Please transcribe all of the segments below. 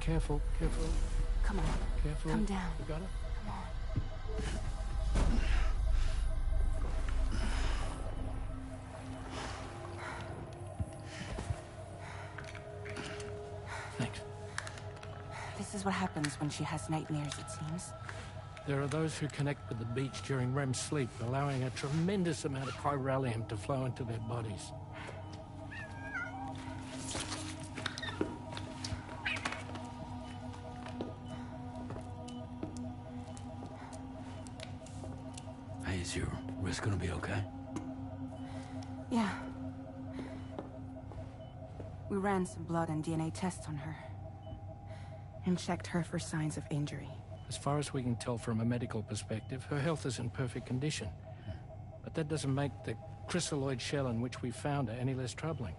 careful, careful. Come on. Careful. Come down. You got it? Come on. Thanks. This is what happens when she has nightmares, it seems. There are those who connect with the beach during REM sleep, allowing a tremendous amount of chiralium to flow into their bodies. Hey, is your wrist gonna be okay? Yeah. We ran some blood and DNA tests on her. And checked her for signs of injury. As far as we can tell from a medical perspective, her health is in perfect condition. But that doesn't make the chrysaloid shell in which we found her any less troubling.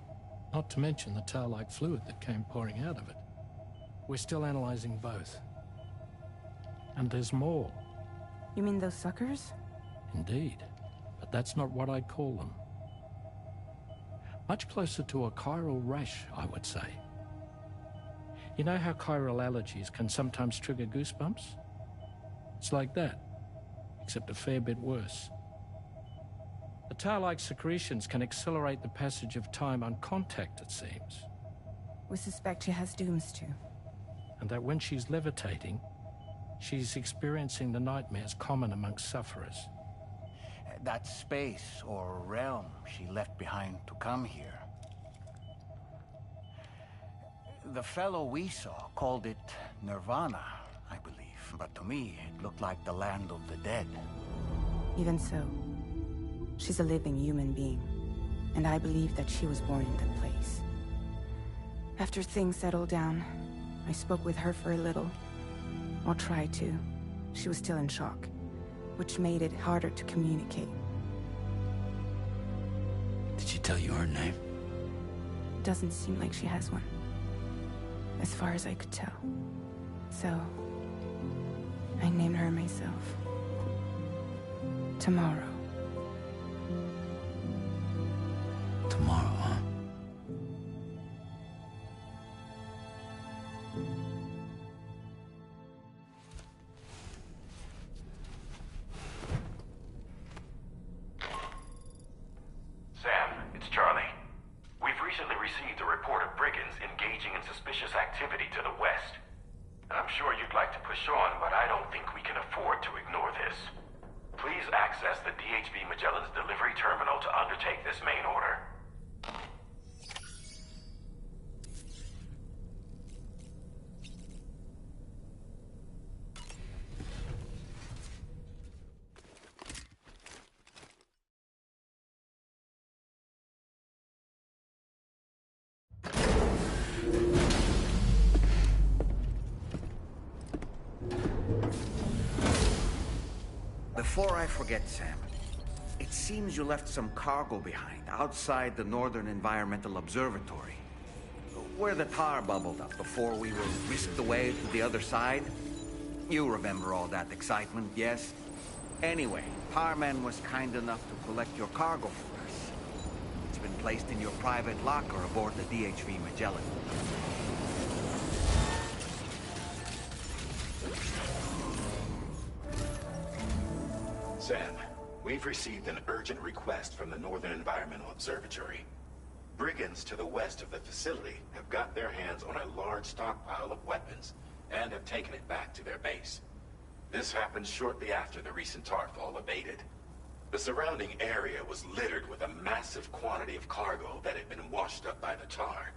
Not to mention the tar-like fluid that came pouring out of it. We're still analyzing both. And there's more. You mean those suckers? Indeed. But that's not what I'd call them. Much closer to a chiral rash, I would say. You know how chiral allergies can sometimes trigger goosebumps? It's like that, except a fair bit worse. The tar-like secretions can accelerate the passage of time on contact, it seems. We suspect she has dooms too. And that when she's levitating, she's experiencing the nightmares common amongst sufferers. That space or realm she left behind to come here. The fellow we saw called it Nirvana, I believe. But to me, it looked like the land of the dead. Even so, she's a living human being. And I believe that she was born in that place. After things settled down, I spoke with her for a little. Or tried to. She was still in shock, which made it harder to communicate. Did she tell you her name? Doesn't seem like she has one. As far as I could tell. So, I named her myself. Tomorrow. Tomorrow, huh? Sam, it's Charlie. We've recently received a report of brigands engaging in suspicious activity to the west. I'm sure you'd like to push on, but I don't think we can afford to ignore this. Please access the DHV Magellan's delivery terminal to undertake this main order. Before I forget, Sam, it seems you left some cargo behind outside the Northern Environmental Observatory, where the tar bubbled up before we were whisked away to the other side. You remember all that excitement, yes? Anyway, Tarman was kind enough to collect your cargo for us. It's been placed in your private locker aboard the DHV Magellan. Sam, we've received an urgent request from the Northern Environmental Observatory. Brigands to the west of the facility have got their hands on a large stockpile of weapons and have taken it back to their base. This happened shortly after the recent tarfall abated. The surrounding area was littered with a massive quantity of cargo that had been washed up by the tar.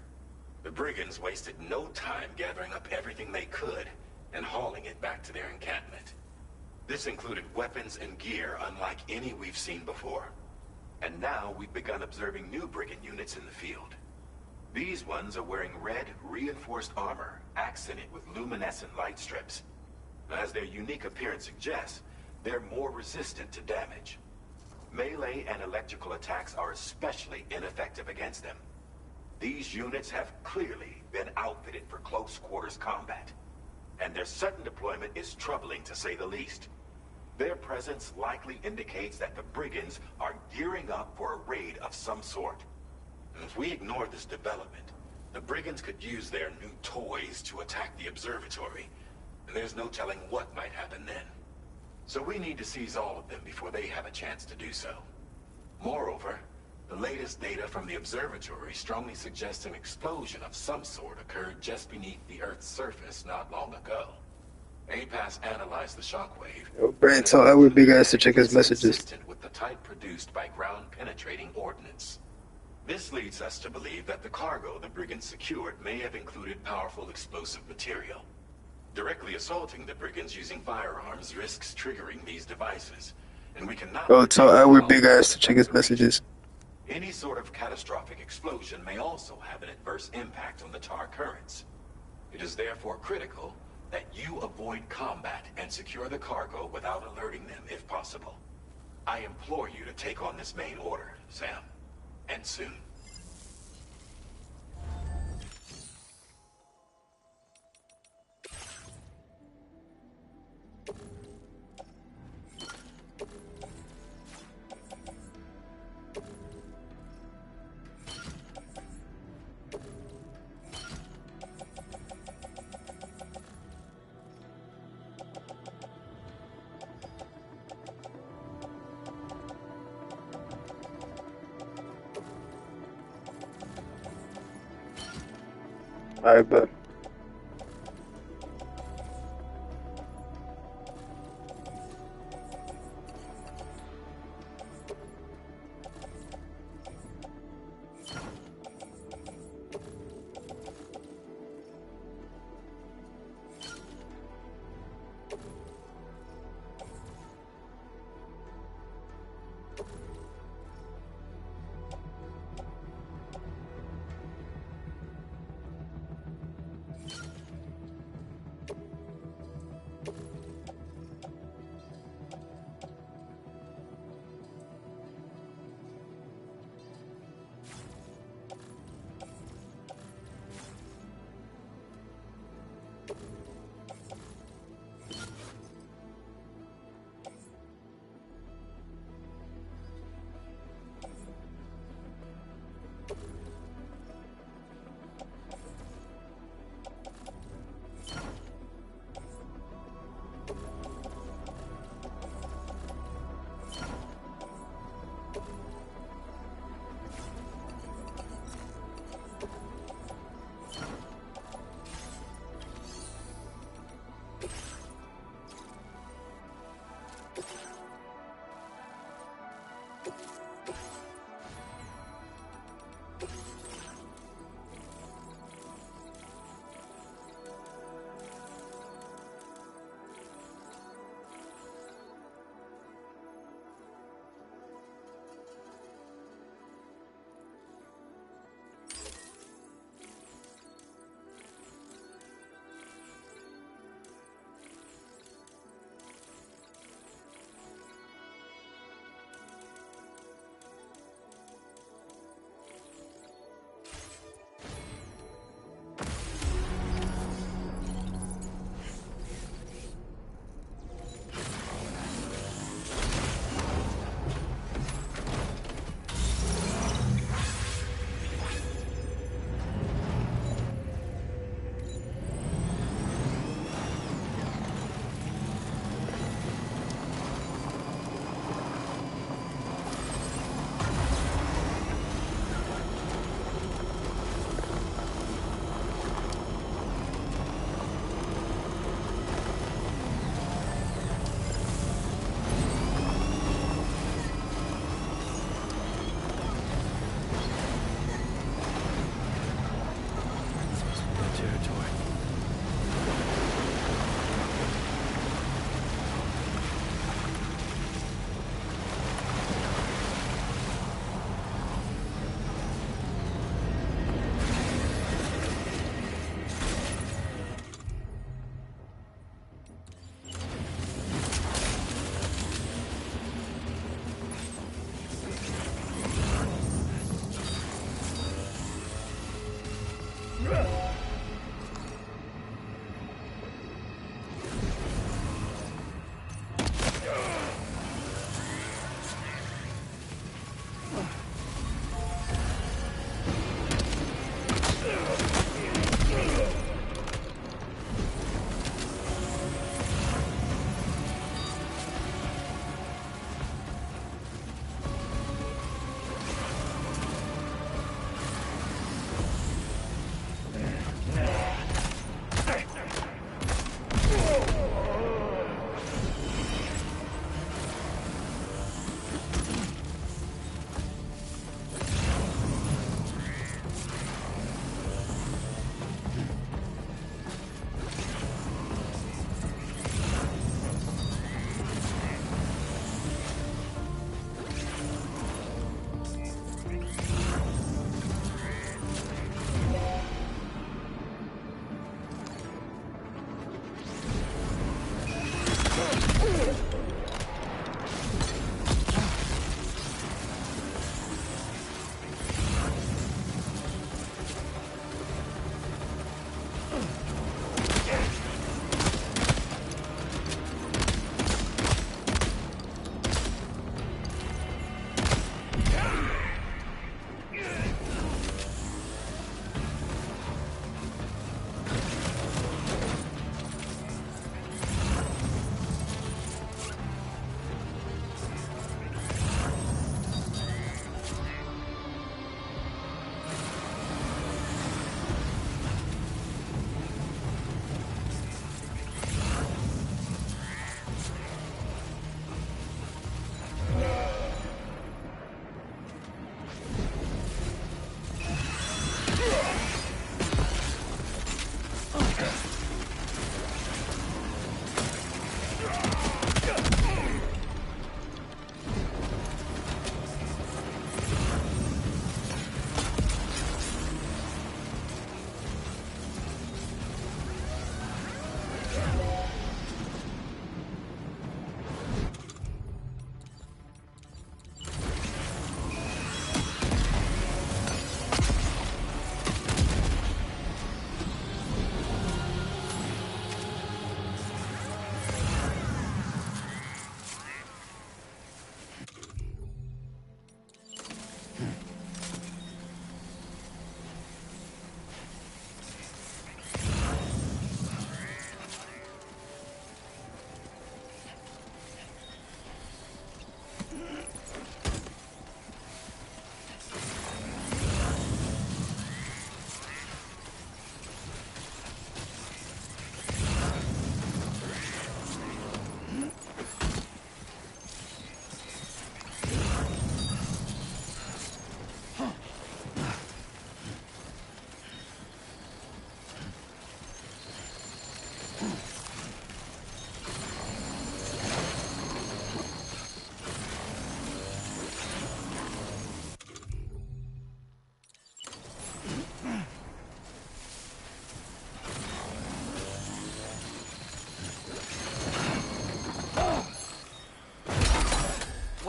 The brigands wasted no time gathering up everything they could and hauling it back to their encampment. This included weapons and gear unlike any we've seen before. And now we've begun observing new brigand units in the field. These ones are wearing red, reinforced armor, accented with luminescent light strips. As their unique appearance suggests, they're more resistant to damage. Melee and electrical attacks are especially ineffective against them. These units have clearly been outfitted for close quarters combat. And their sudden deployment is troubling to say the least. Their presence likely indicates that the brigands are gearing up for a raid of some sort. And if we ignore this development, The brigands could use their new toys to attack the observatory, and there's no telling what might happen then. So we need to seize all of them before they have a chance to do so. Moreover, the latest data from the observatory strongly suggests an explosion of some sort occurred just beneath the Earth's surface not long ago. APAS analyzed the shockwave. Yo, Brand, tell Edward Big Ass to check his messages. Consistent with the type produced by ground-penetrating ordnance. This leads us to believe that the cargo the brigands secured may have included powerful explosive material. Directly assaulting the brigands using firearms risks triggering these devices, and we cannot... Oh, tell Edward Big Ass to check his messages. Any sort of catastrophic explosion may also have an adverse impact on the tar currents. It is therefore critical that you avoid combat and secure the cargo without alerting them if possible. I implore you to take on this main order, Sam. And soon. Alright, bet.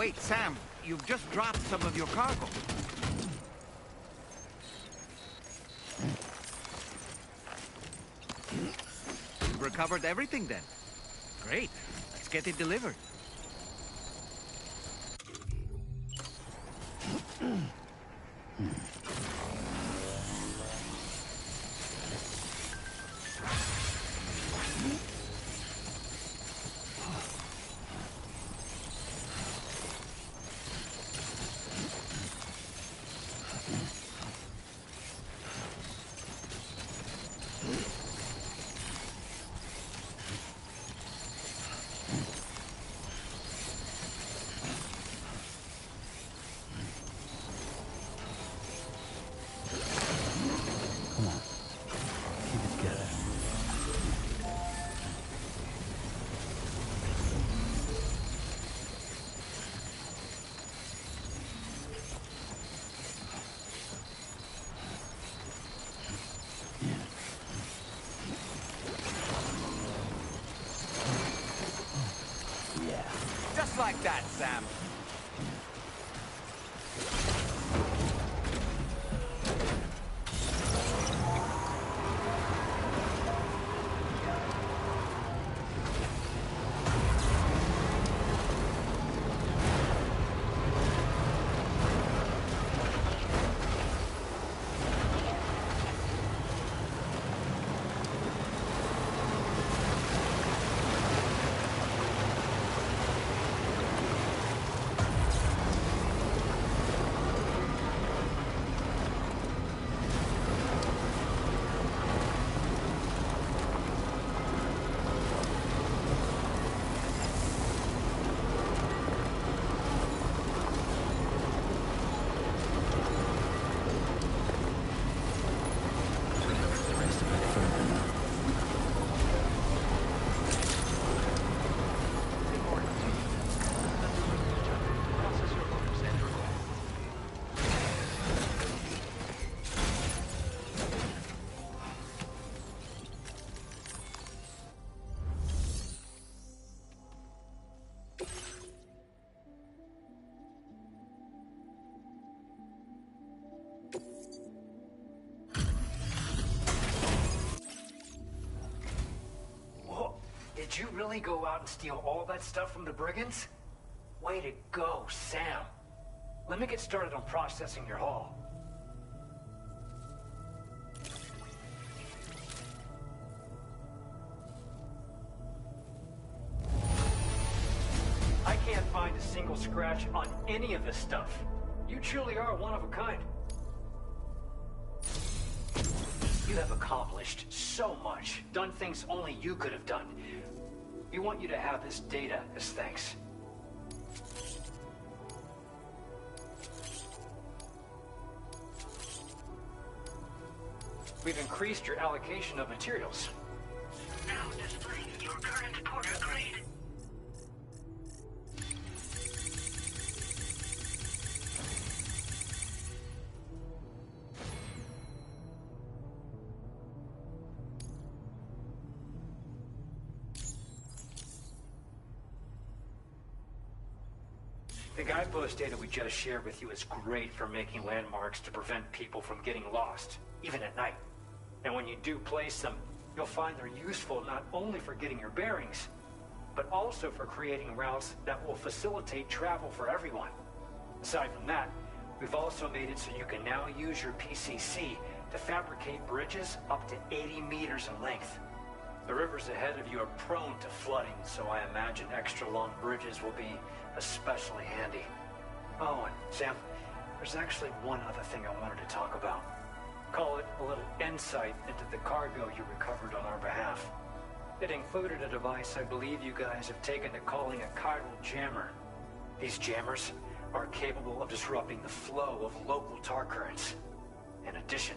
Wait, Sam, you've just dropped some of your cargo. You've recovered everything then. Great. Let's get it delivered. Just like that, Sam. Did you really go out and steal all that stuff from the brigands? Way to go, Sam. Let me get started on processing your haul. I can't find a single scratch on any of this stuff. You truly are one of a kind. You have accomplished so much, done things only you could have done. We want you to have this data as thanks. We've increased your allocation of materials. Now display your current porter grade. The guidepost data we just shared with you is great for making landmarks to prevent people from getting lost, even at night. And when you do place them, you'll find they're useful not only for getting your bearings, but also for creating routes that will facilitate travel for everyone. Aside from that, we've also made it so you can now use your PCC to fabricate bridges up to 80 meters in length. The rivers ahead of you are prone to flooding, so I imagine extra long bridges will be especially handy. Oh, and Sam, there's actually one other thing I wanted to talk about. Call it a little insight into the cargo you recovered on our behalf. It included a device I believe you guys have taken to calling a chiral jammer. These jammers are capable of disrupting the flow of local tar currents. In addition,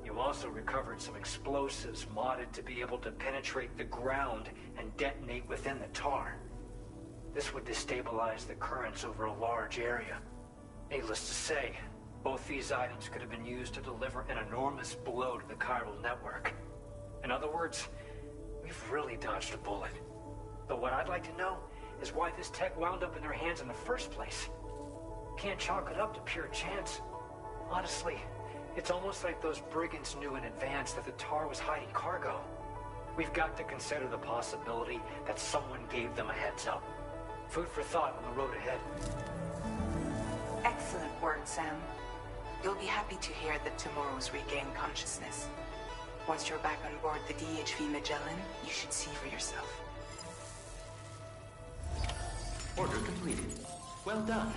you also recovered some explosives modded to be able to penetrate the ground and detonate within the tar. This would destabilize the currents over a large area. Needless to say, both these items could have been used to deliver an enormous blow to the chiral network. In other words, we've really dodged a bullet. But what I'd like to know is why this tech wound up in their hands in the first place. Can't chalk it up to pure chance. Honestly, it's almost like those brigands knew in advance that the Tar was hiding cargo. We've got to consider the possibility that someone gave them a heads up. Food for thought on the road ahead. Excellent work, Sam. You'll be happy to hear that Tomorrow's regained consciousness. Once you're back on board the DHV Magellan, you should see for yourself. Order completed. Well done.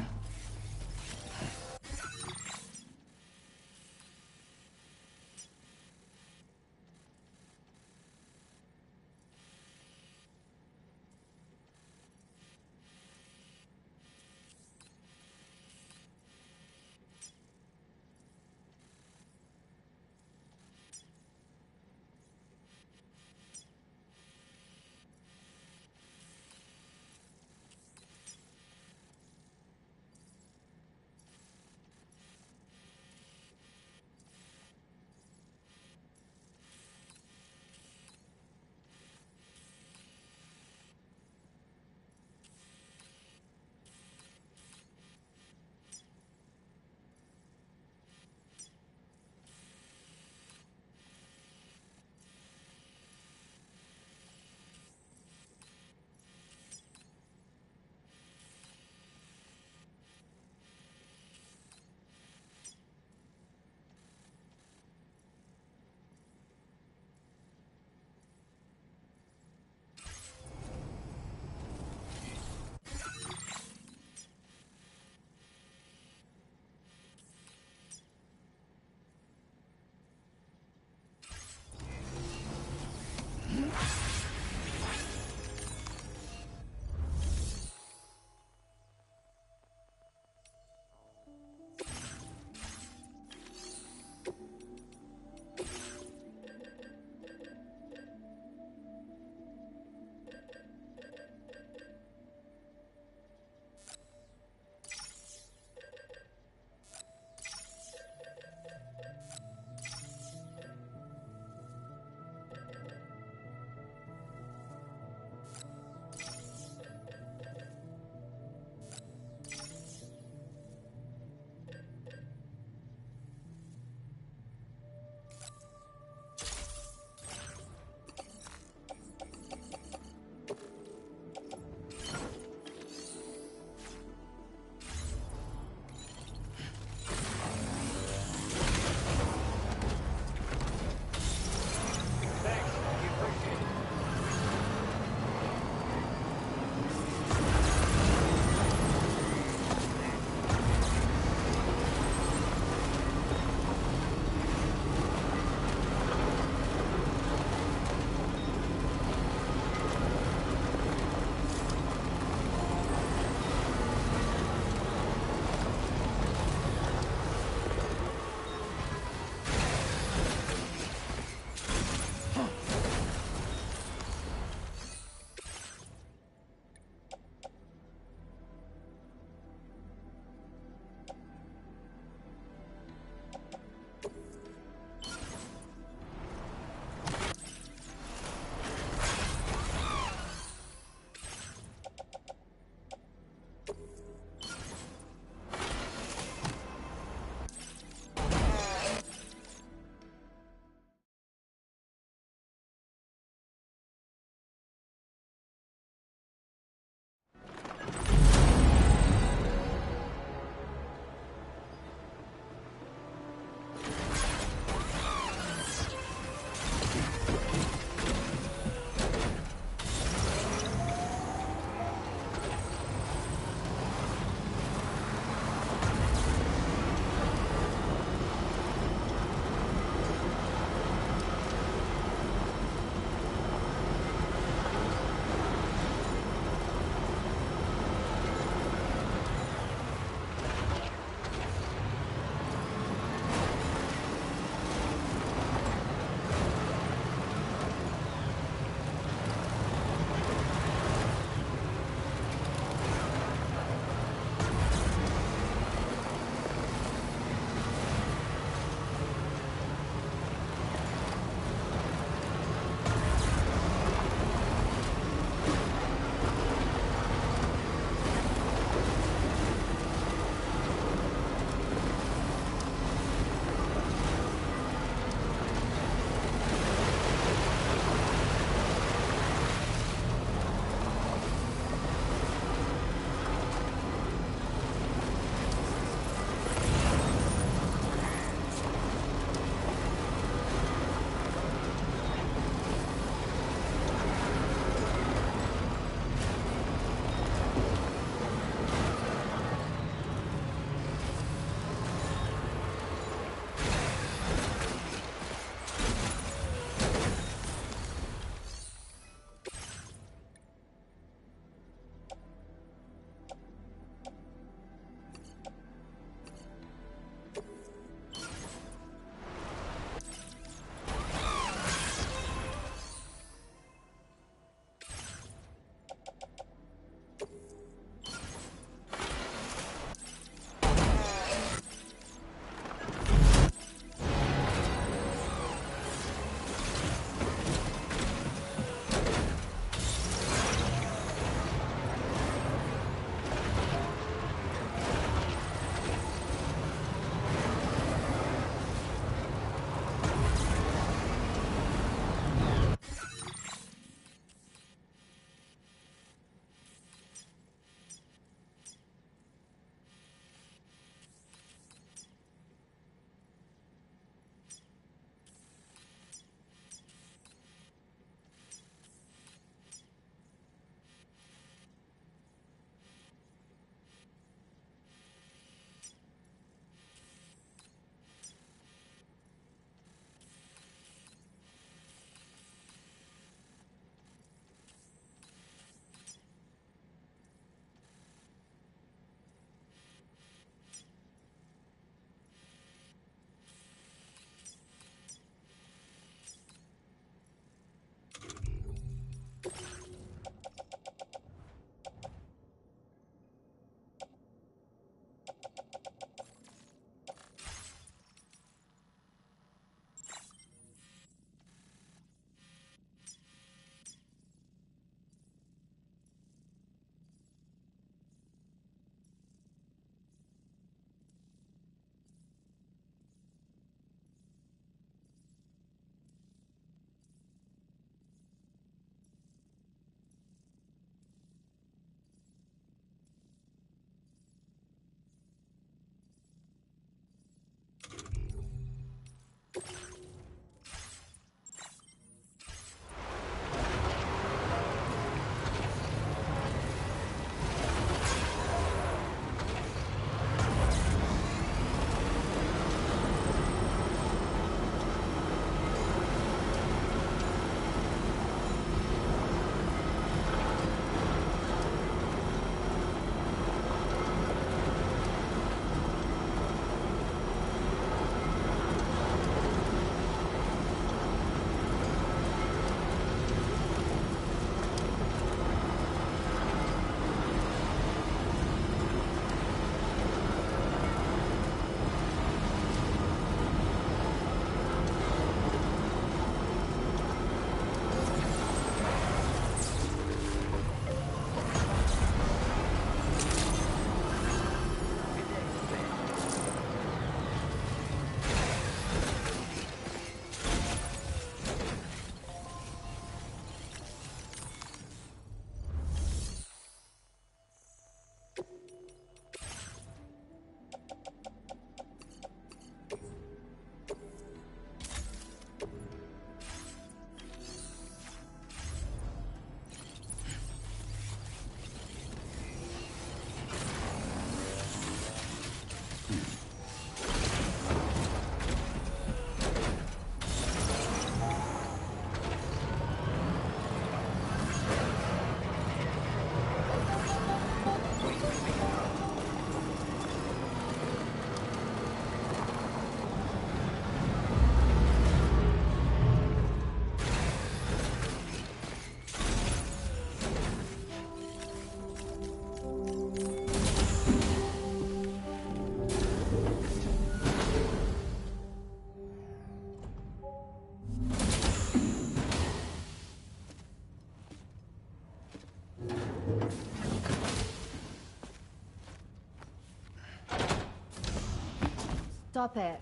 Stop it.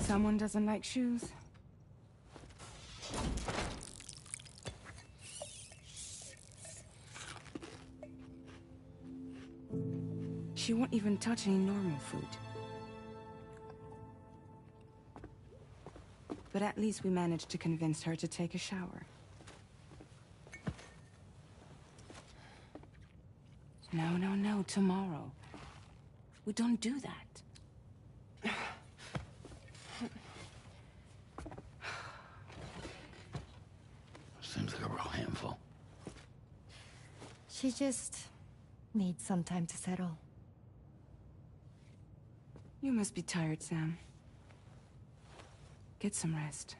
Someone doesn't like shoes. She won't even touch any normal food. But at least we managed to convince her to take a shower. No, tomorrow. We don't do that. Seems like a real handful. She just needs some time to settle. You must be tired, Sam. Get some rest.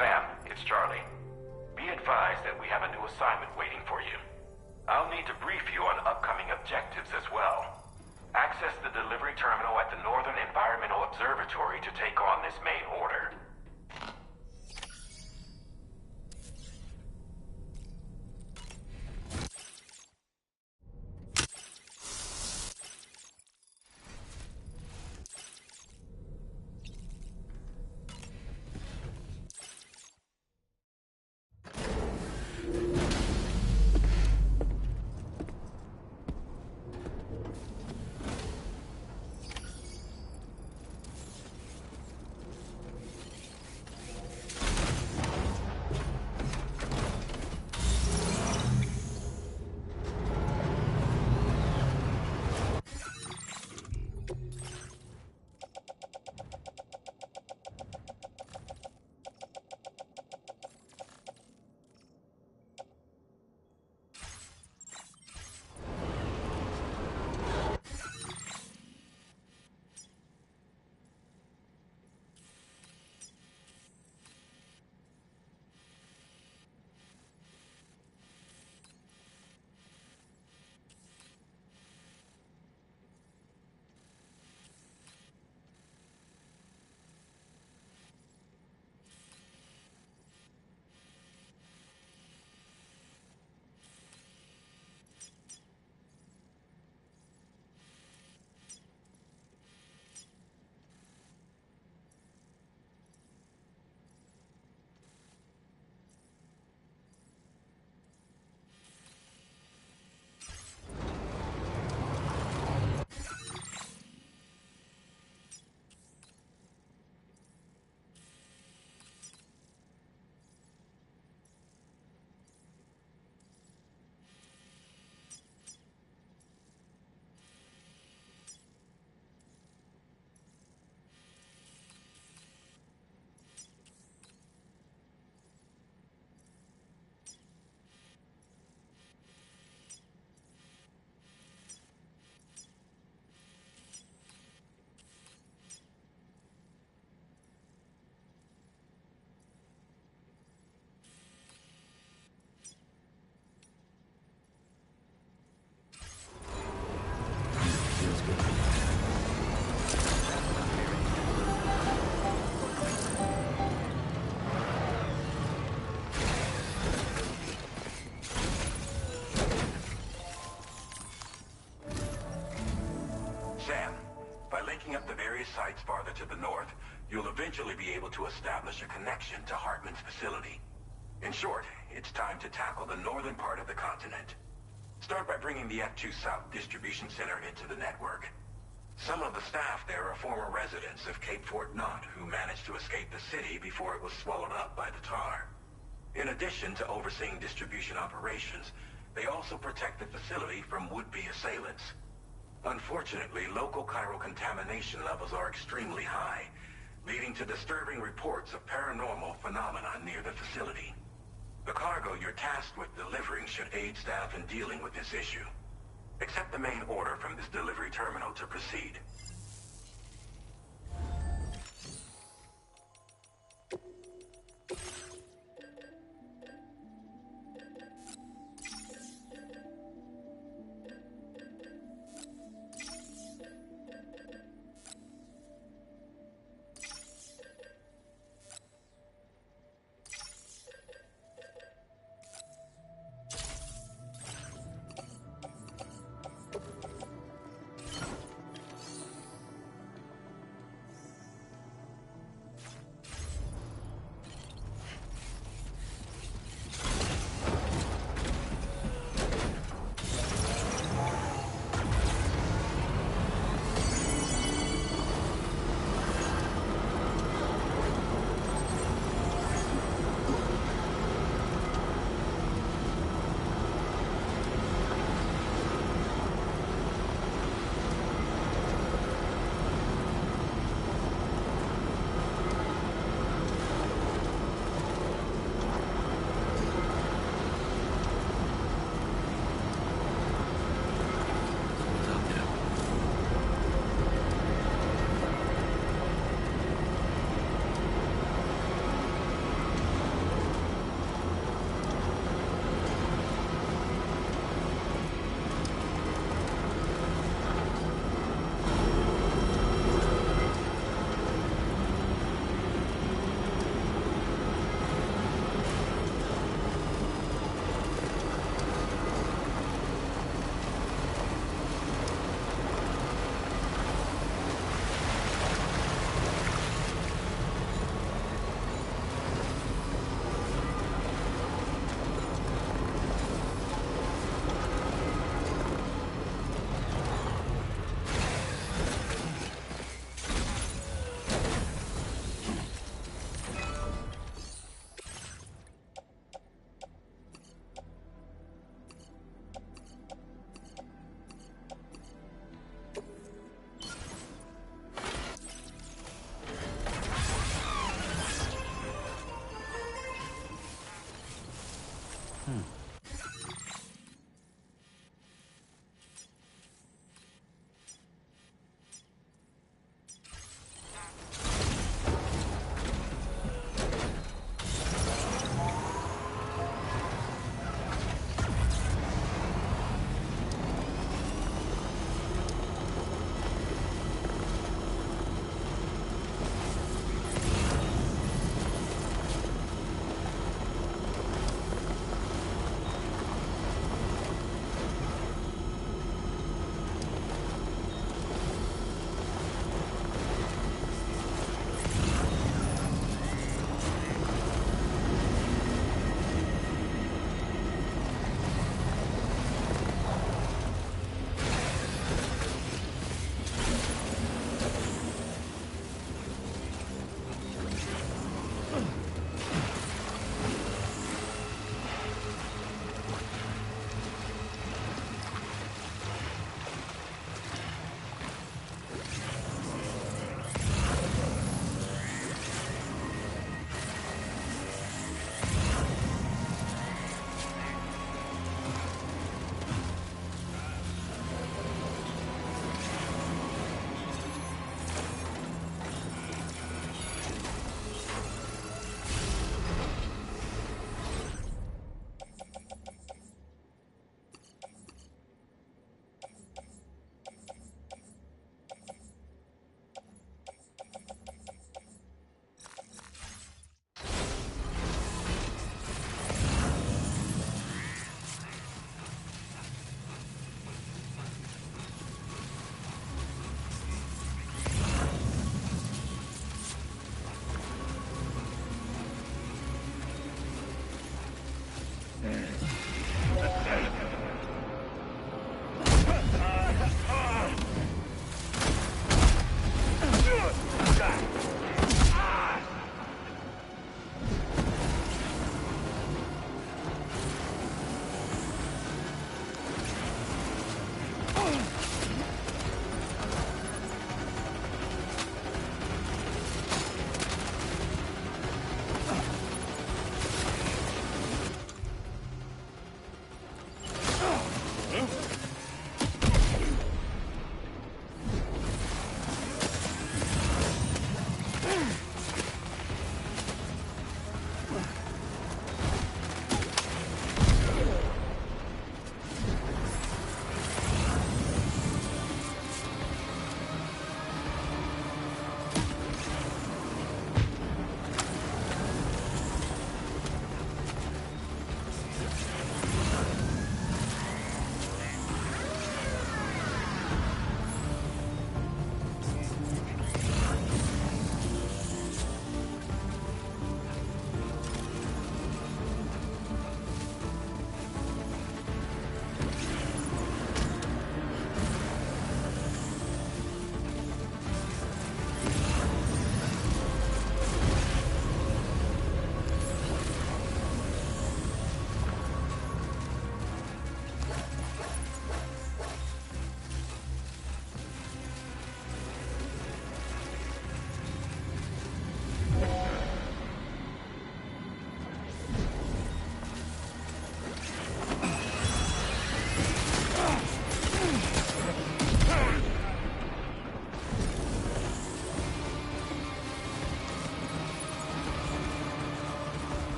Sam, it's Charlie. Be advised that we have a new assignment waiting for you. I'll need to brief you on upcoming objectives as well. Access the delivery terminal at the Northern Environmental Observatory to take on this main order. Sites farther to the north, you'll eventually be able to establish a connection to Hartman's facility. In short, it's time to tackle the northern part of the continent. Start by bringing the F2 South Distribution Center into the network. Some of the staff there are former residents of Cape Fort Knott who managed to escape the city before it was swallowed up by the tar. In addition to overseeing distribution operations, they also protect the facility from would-be assailants. Unfortunately, local chiral contamination levels are extremely high, leading to disturbing reports of paranormal phenomena near the facility. The cargo you're tasked with delivering should aid staff in dealing with this issue. Accept the main order from this delivery terminal to proceed.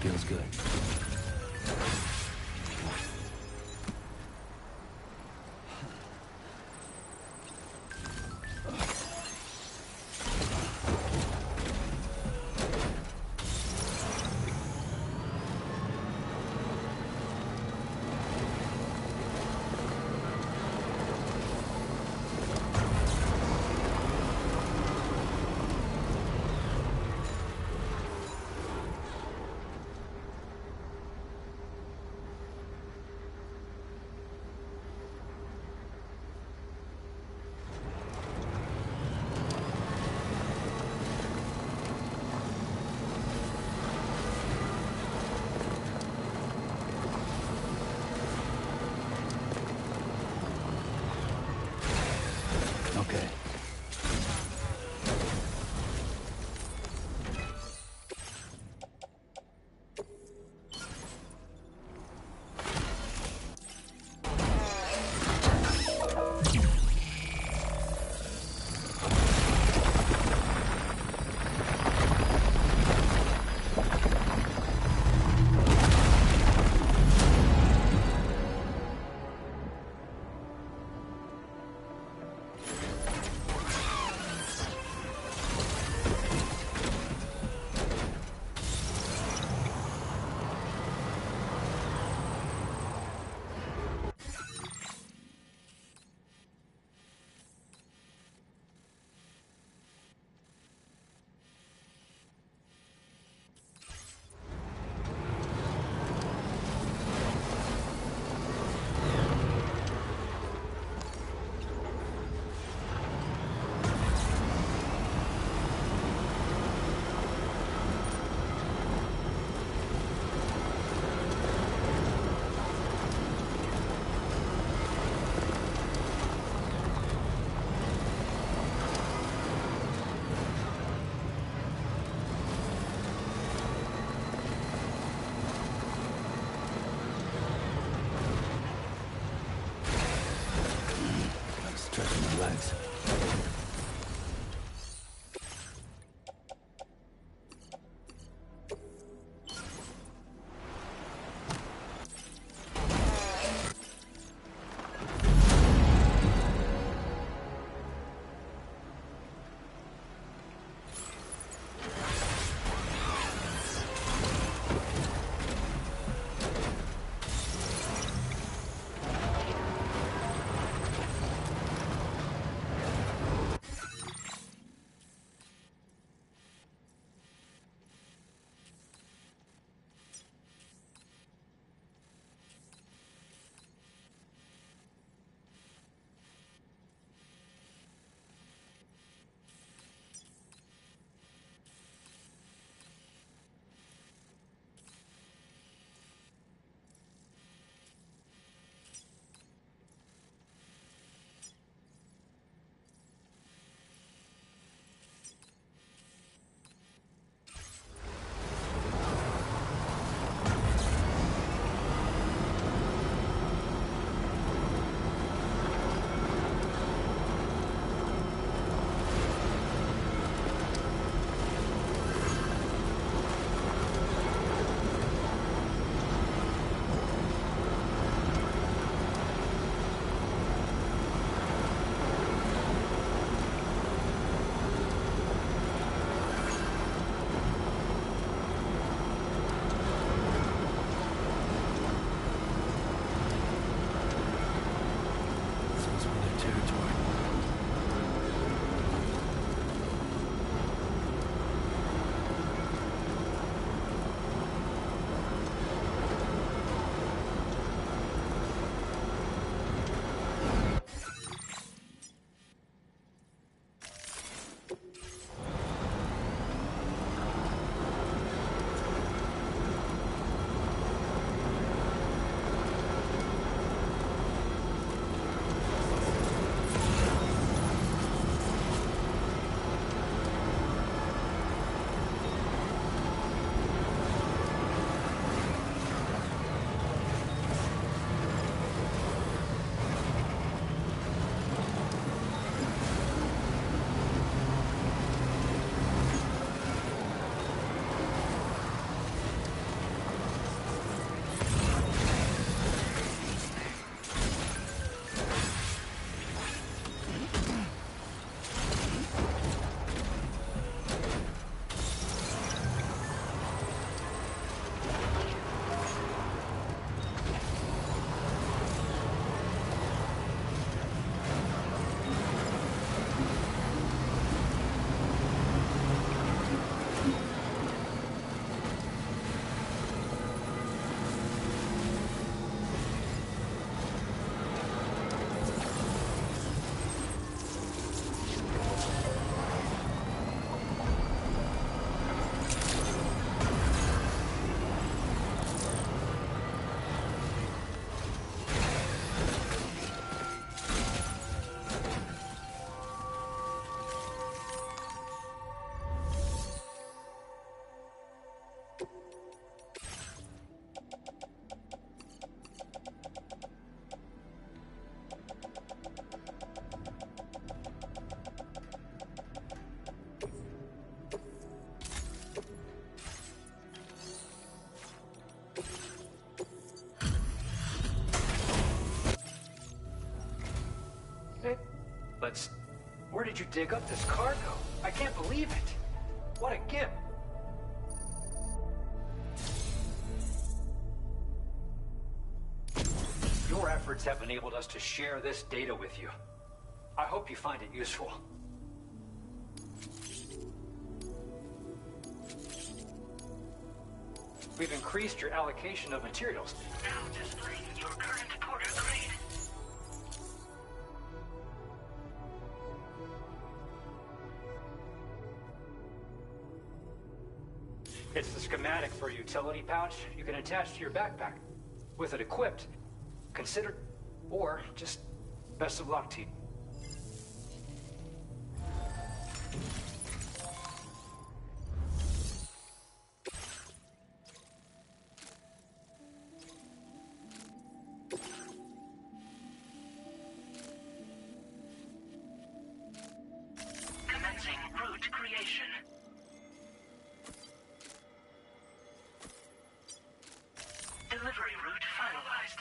Feels good. dig up this cargo. I can't believe it. What a gift. Your efforts have enabled us to share this data with you. I hope you find it useful. We've increased your allocation of materials. Now displaying your current porter grade. It's the schematic for a utility pouch you can attach to your backpack. With it equipped, consider, or just best of luck to you. Commencing route creation. Delivery route finalized.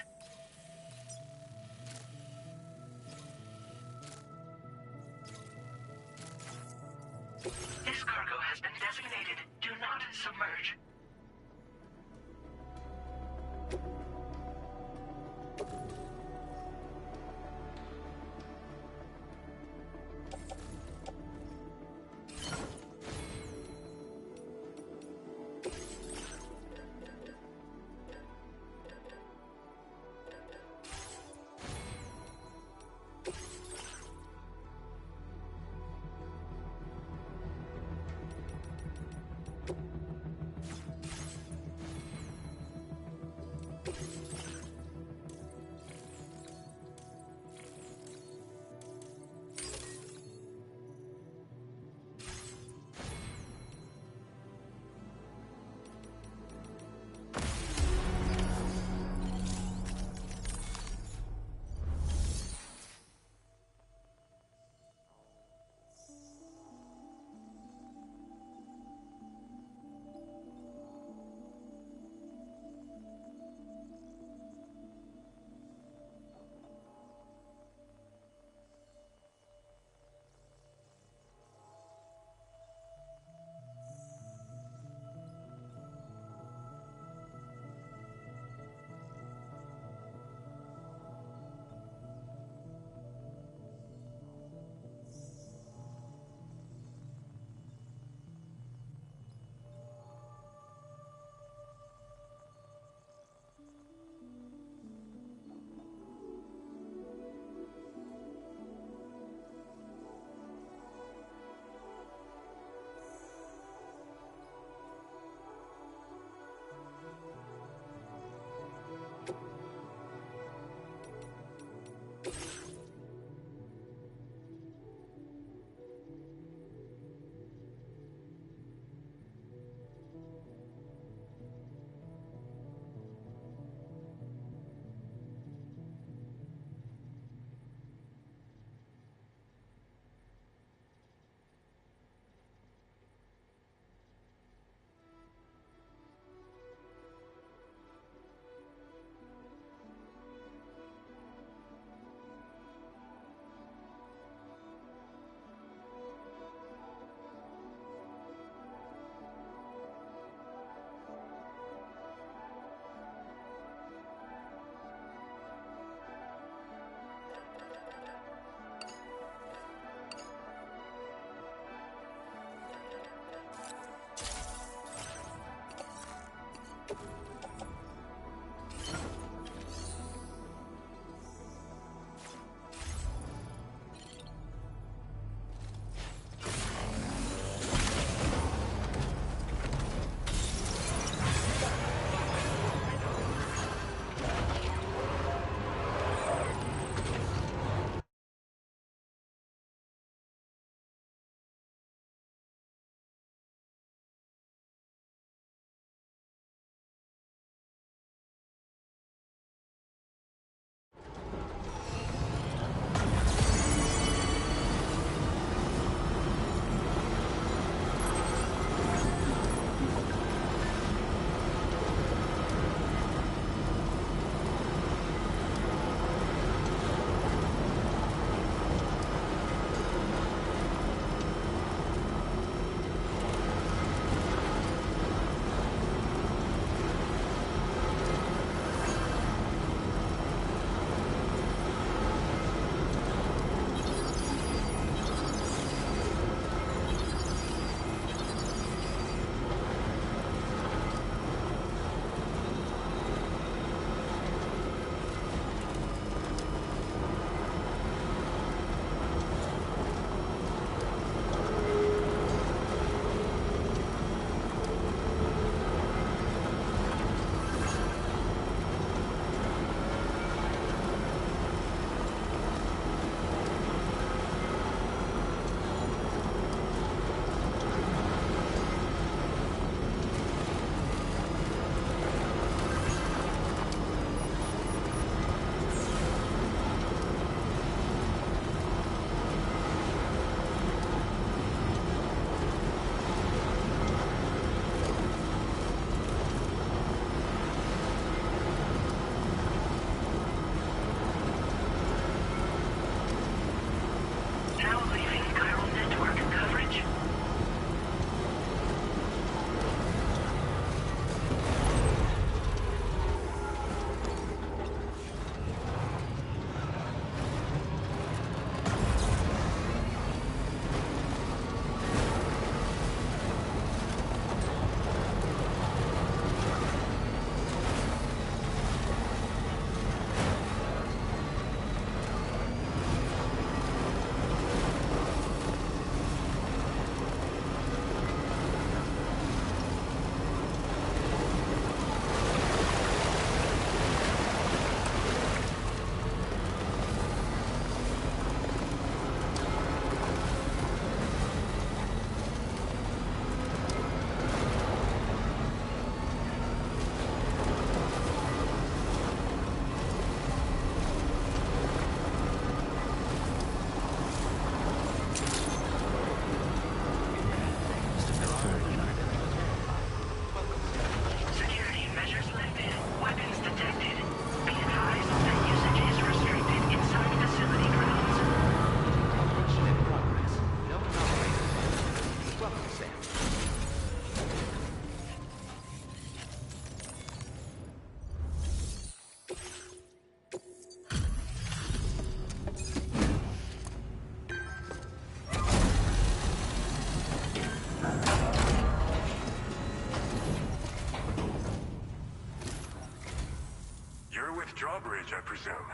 with Drawbridge, I presume.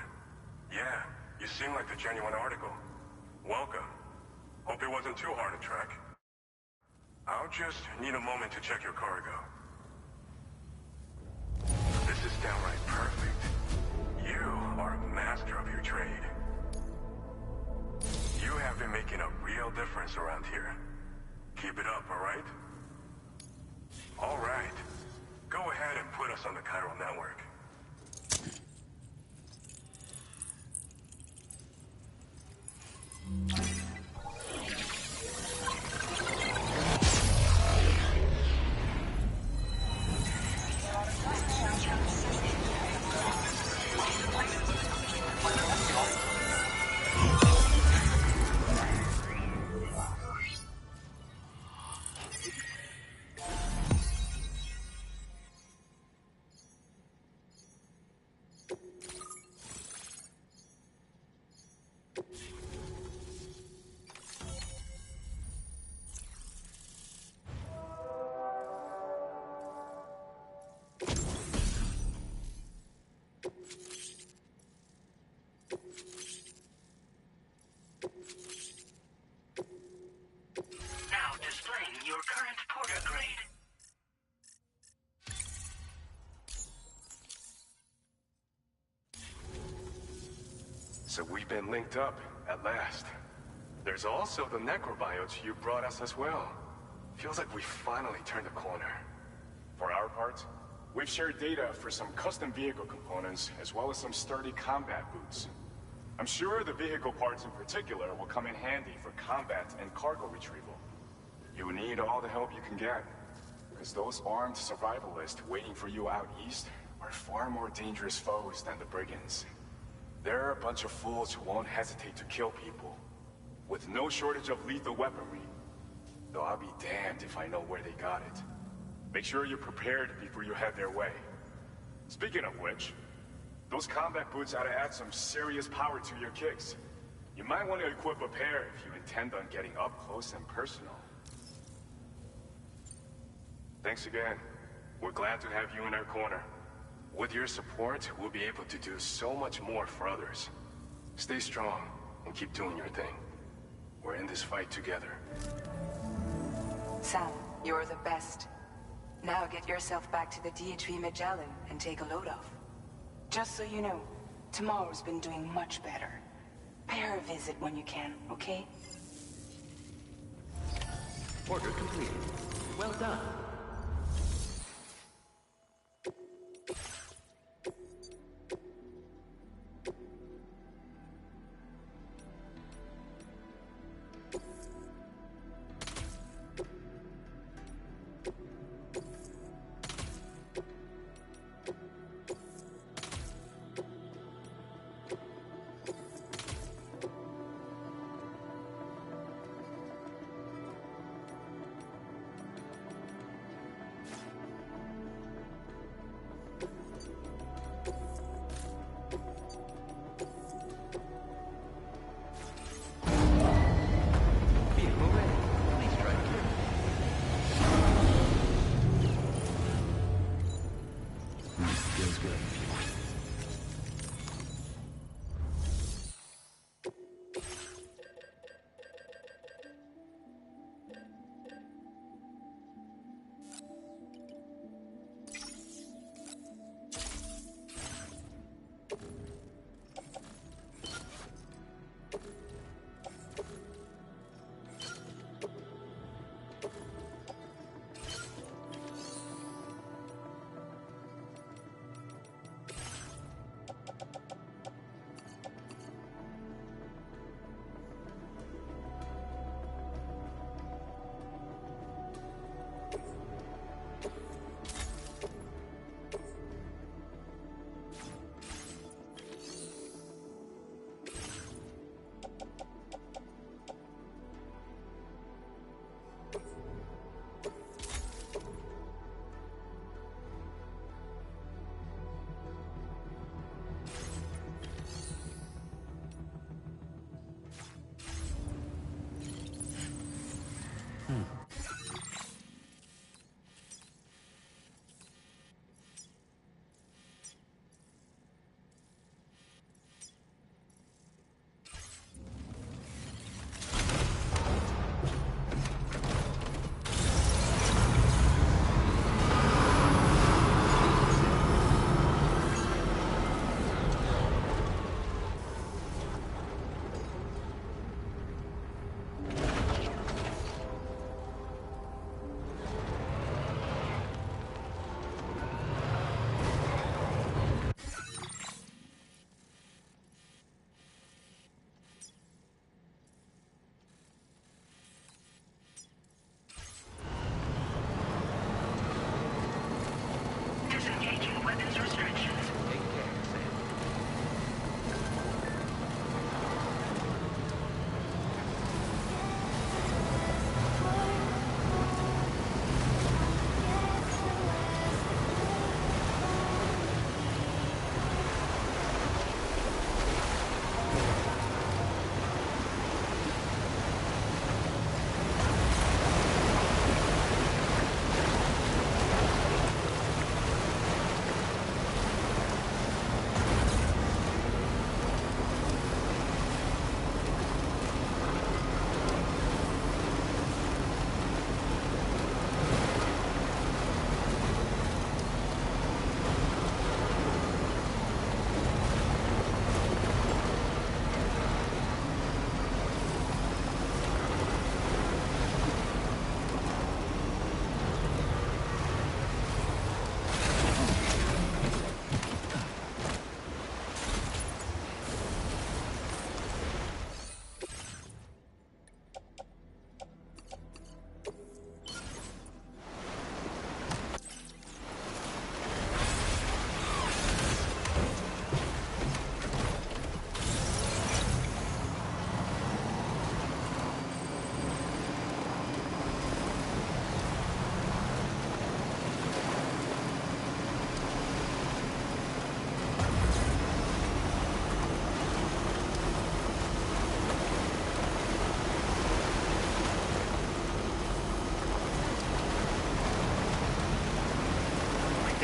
Yeah, you seem like the genuine article. Welcome. Hope it wasn't too hard to track. I'll just need a moment to check your cargo. This is downright perfect. You are a master of your trade. You have been making a real difference around here. Keep it up, alright? Alright. Go ahead and put us on the chiral network. Now displaying your current porter grade. So we've been linked up, at last. There's also the necrobiotes you brought us as well. Feels like we finally turned a corner. For our part, we've shared data for some custom vehicle components, as well as some sturdy combat boots. I'm sure the vehicle parts in particular will come in handy for combat and cargo retrieval. You need all the help you can get, because those armed survivalists waiting for you out east are far more dangerous foes than the brigands. They're a bunch of fools who won't hesitate to kill people, with no shortage of lethal weaponry. Though I'll be damned if I know where they got it. Make sure you're prepared before you head their way. Speaking of which, those combat boots ought to add some serious power to your kicks. You might want to equip a pair if you intend on getting up close and personal. Thanks again. We're glad to have you in our corner. With your support, we'll be able to do so much more for others. Stay strong and keep doing your thing. We're in this fight together. Sam, you're the best. Now get yourself back to the DHV Magellan and take a load off. Just so you know, tomorrow's been doing much better. Pay her a visit when you can, okay? Order completed. Well done. Vehicle ready. Please drive clear. Feels good.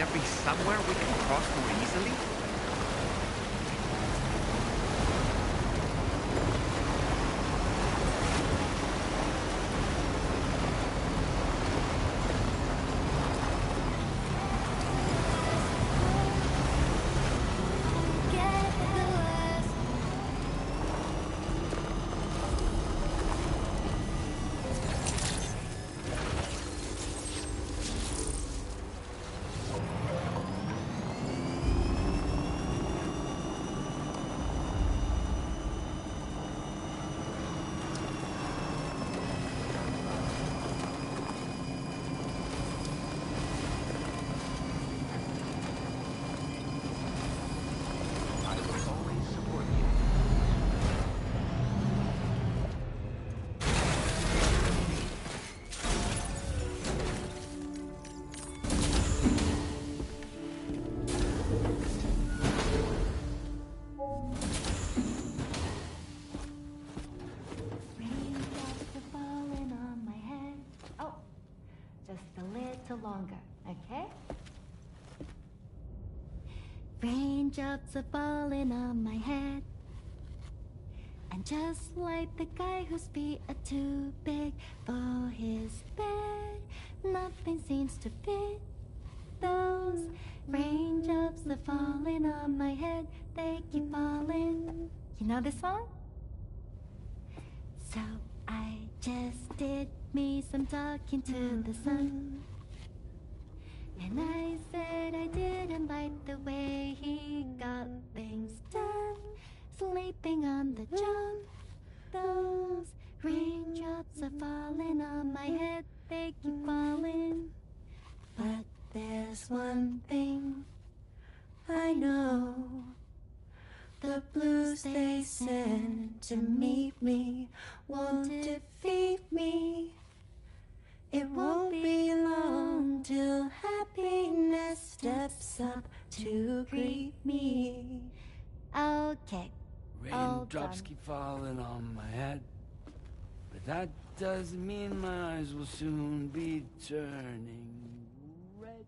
there be somewhere we can cross more easily? Longer, okay? Raindrops are falling on my head, and just like the guy whose feet are too big for his bed, nothing seems to fit. Those raindrops are falling on my head, they keep falling. You know this song? So I just did me some talking to the sun. And I said I didn't like the way he got things done, sleeping on the job. Those raindrops are falling on my head, they keep falling. But there's one thing I know, the blues they send to meet me won't defeat me. It won't be long till happiness steps up to greet me. Okay. Raindrops keep falling on my head, but that doesn't mean my eyes will soon be turning red.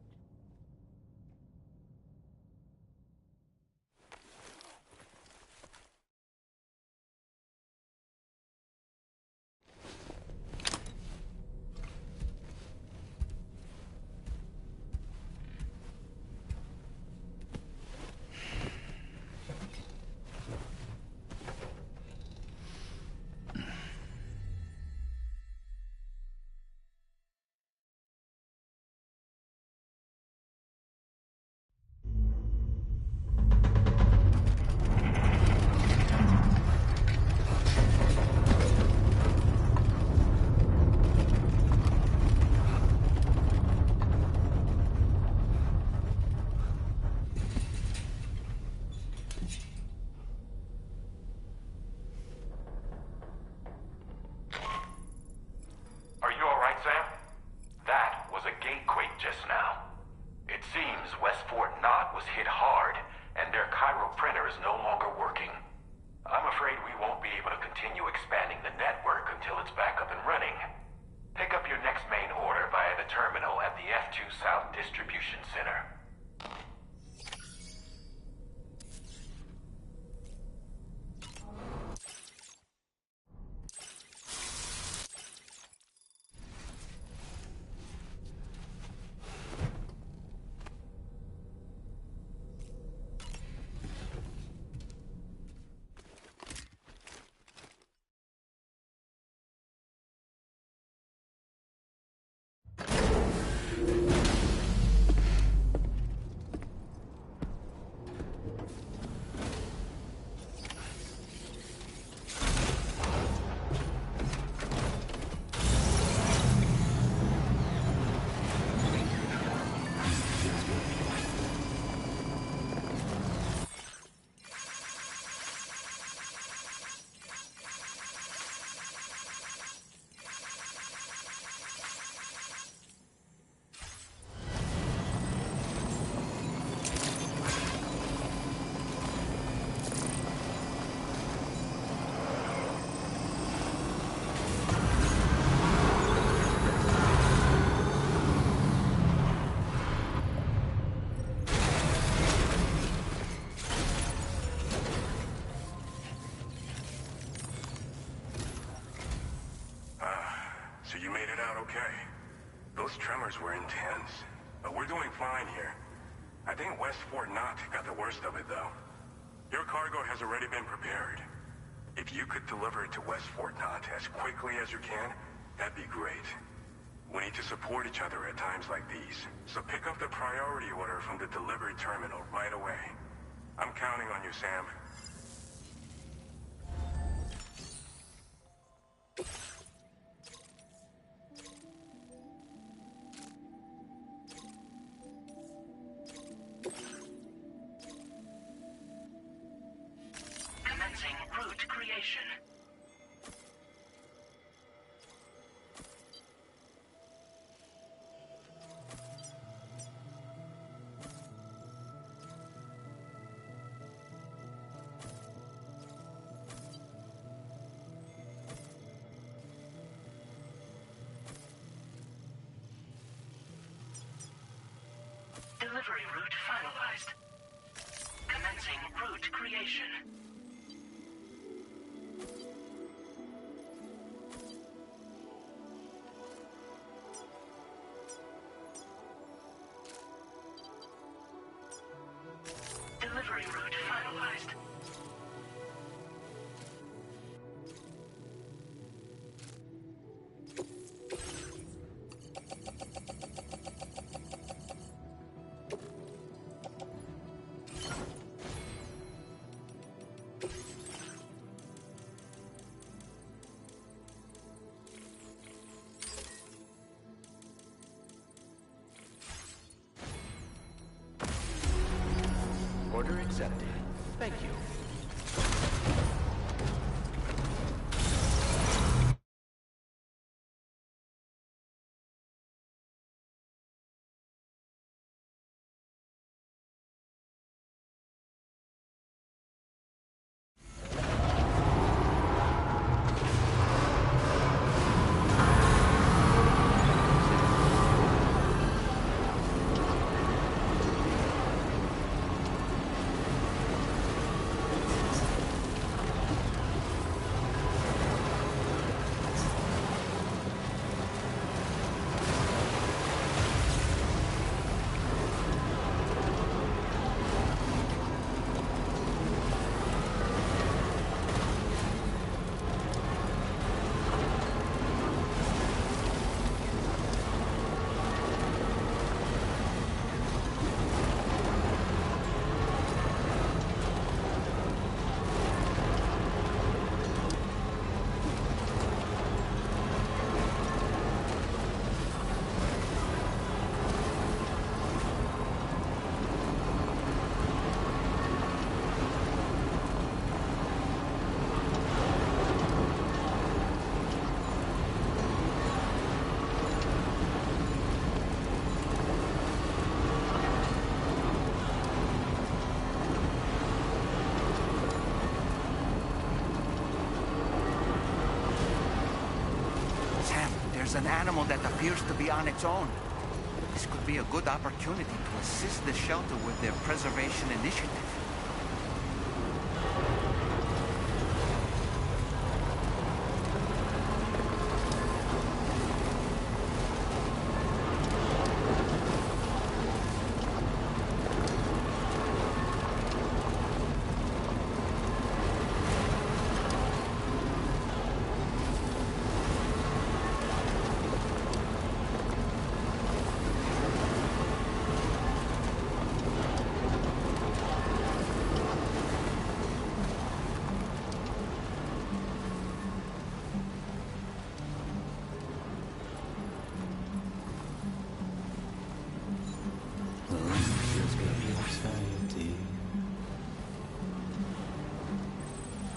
okay. Those tremors were intense, but we're doing fine here. I think West Fort Knott got the worst of it, though. Your cargo has already been prepared. If you could deliver it to West Fort Knott as quickly as you can, that'd be great. We need to support each other at times like these, so pick up the priority order from the delivery terminal right away. I'm counting on you, Sam. Commencing route creation. Delivery route finalized. Commencing route creation. Delivery route finalized. Order accepted. Thank you. There's an animal that appears to be on its own. This could be a good opportunity to assist the shelter with their preservation initiative.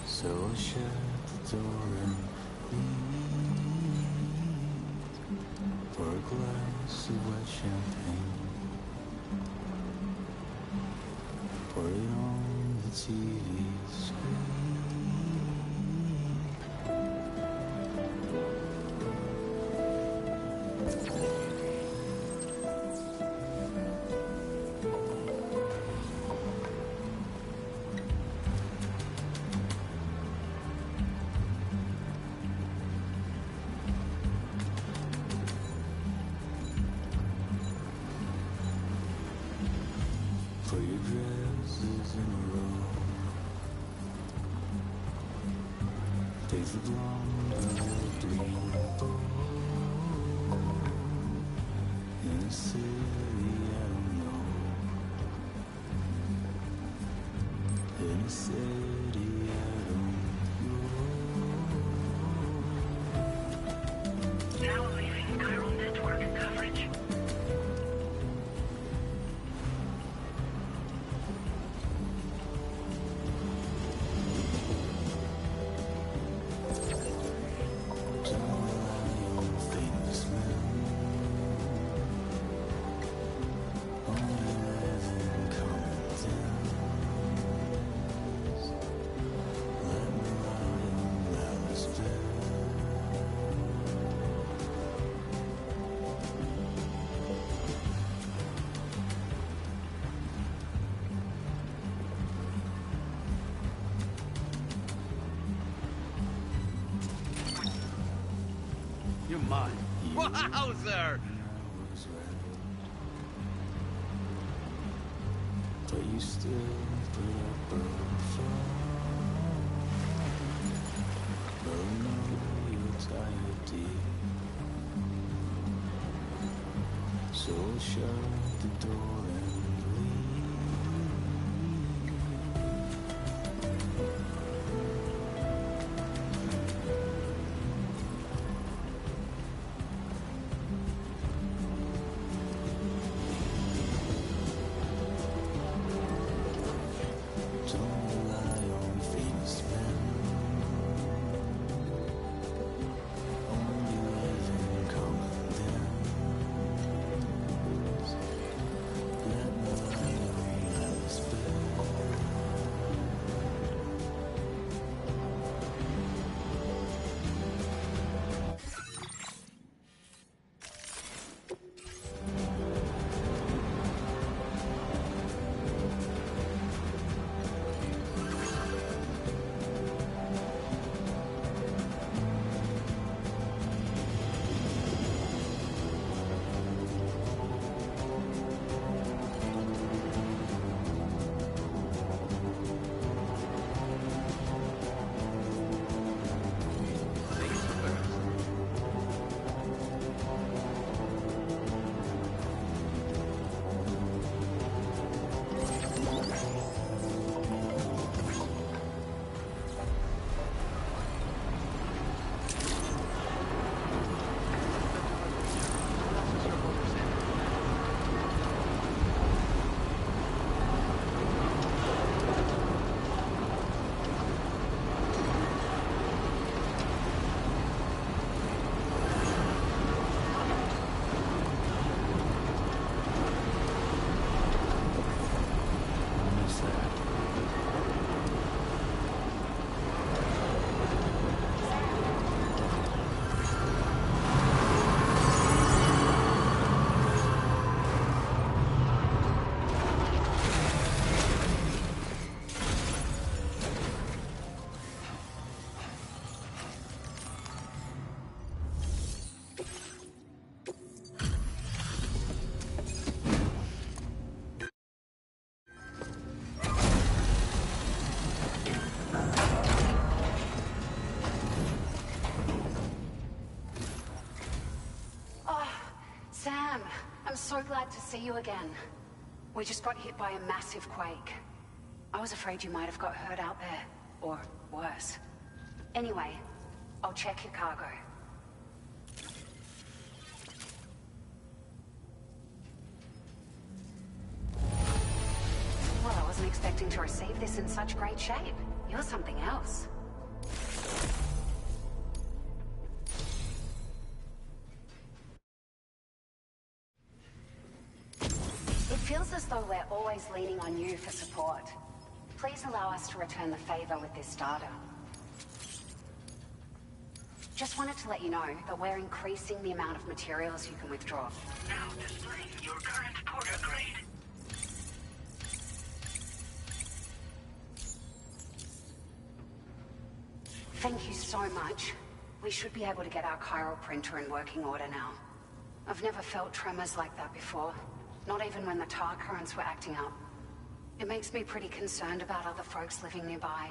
So shut the door and leave for a glass of wet champagne. Pour it on the TV screen. Put your dresses in a row. Take the blonde blue. In a city I don't know. In a city I don't know. Now leaving chiral network coverage. You're mine. Wowzer! But you still put up a fight. Oh no, you're tired, dear. So shut the door and Sam, I'm so glad to see you again. We just got hit by a massive quake. I was afraid you might have got hurt out there, or worse. Anyway, I'll check your cargo. Well, I wasn't expecting to receive this in such great shape. You're something else. It feels as though we're always leaning on you for support. Please allow us to return the favor with this data. Just wanted to let you know that we're increasing the amount of materials you can withdraw. Now displaying your current porter grade. Thank you so much. We should be able to get our chiral printer in working order now. I've never felt tremors like that before. Not even when the tar currents were acting up. It makes me pretty concerned about other folks living nearby.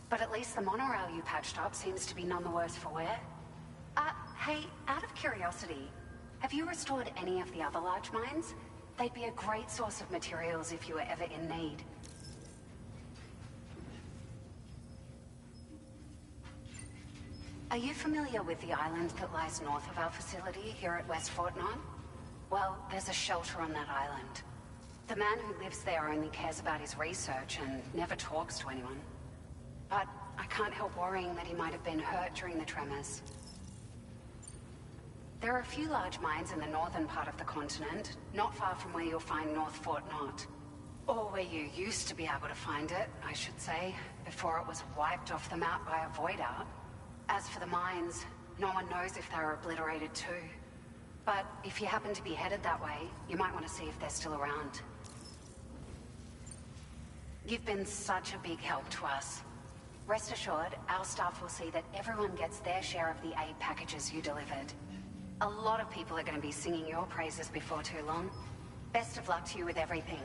But at least the monorail you patched up seems to be none the worse for wear. Hey, out of curiosity, have you restored any of the other large mines? They'd be a great source of materials if you were ever in need. Are you familiar with the island that lies north of our facility here at West Fort Knox? Well, there's a shelter on that island. The man who lives there only cares about his research and never talks to anyone. But I can't help worrying that he might have been hurt during the tremors. There are a few large mines in the northern part of the continent, not far from where you'll find North Fort Knox. Or where you used to be able to find it, I should say, before it was wiped off the map by a void out. As for the mines, no one knows if they were obliterated too. But if you happen to be headed that way, you might want to see if they're still around. You've been such a big help to us. Rest assured, our staff will see that everyone gets their share of the aid packages you delivered. A lot of people are going to be singing your praises before too long. Best of luck to you with everything.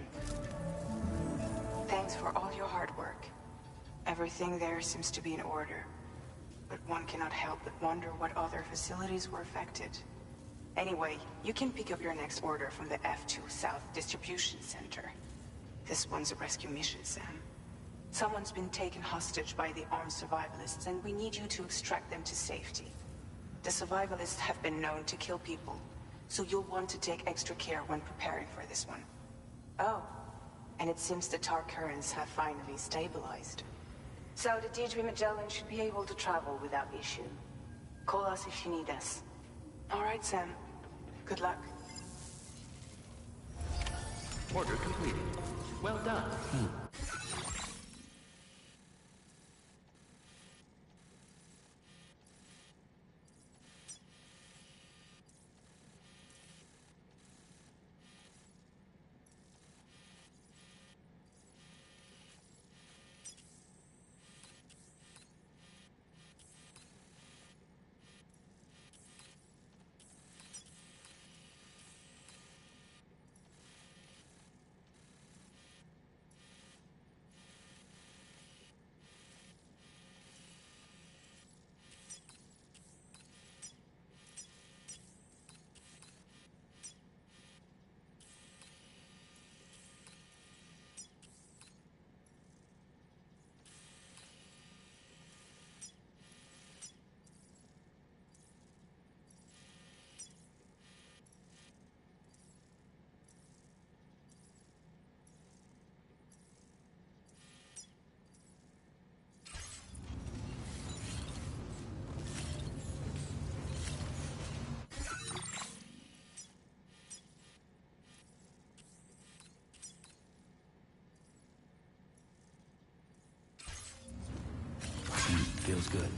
Thanks for all your hard work. Everything there seems to be in order. But one cannot help but wonder what other facilities were affected. Anyway, you can pick up your next order from the F2 South Distribution Center. This one's a rescue mission, Sam. Someone's been taken hostage by the armed survivalists, and we need you to extract them to safety. The survivalists have been known to kill people, so you'll want to take extra care when preparing for this one. Oh, and it seems the tar currents have finally stabilized. So the Deirdre Magellan should be able to travel without issue. Call us if you need us. All right, Sam. Good luck. Order completed. Well done. Feels good.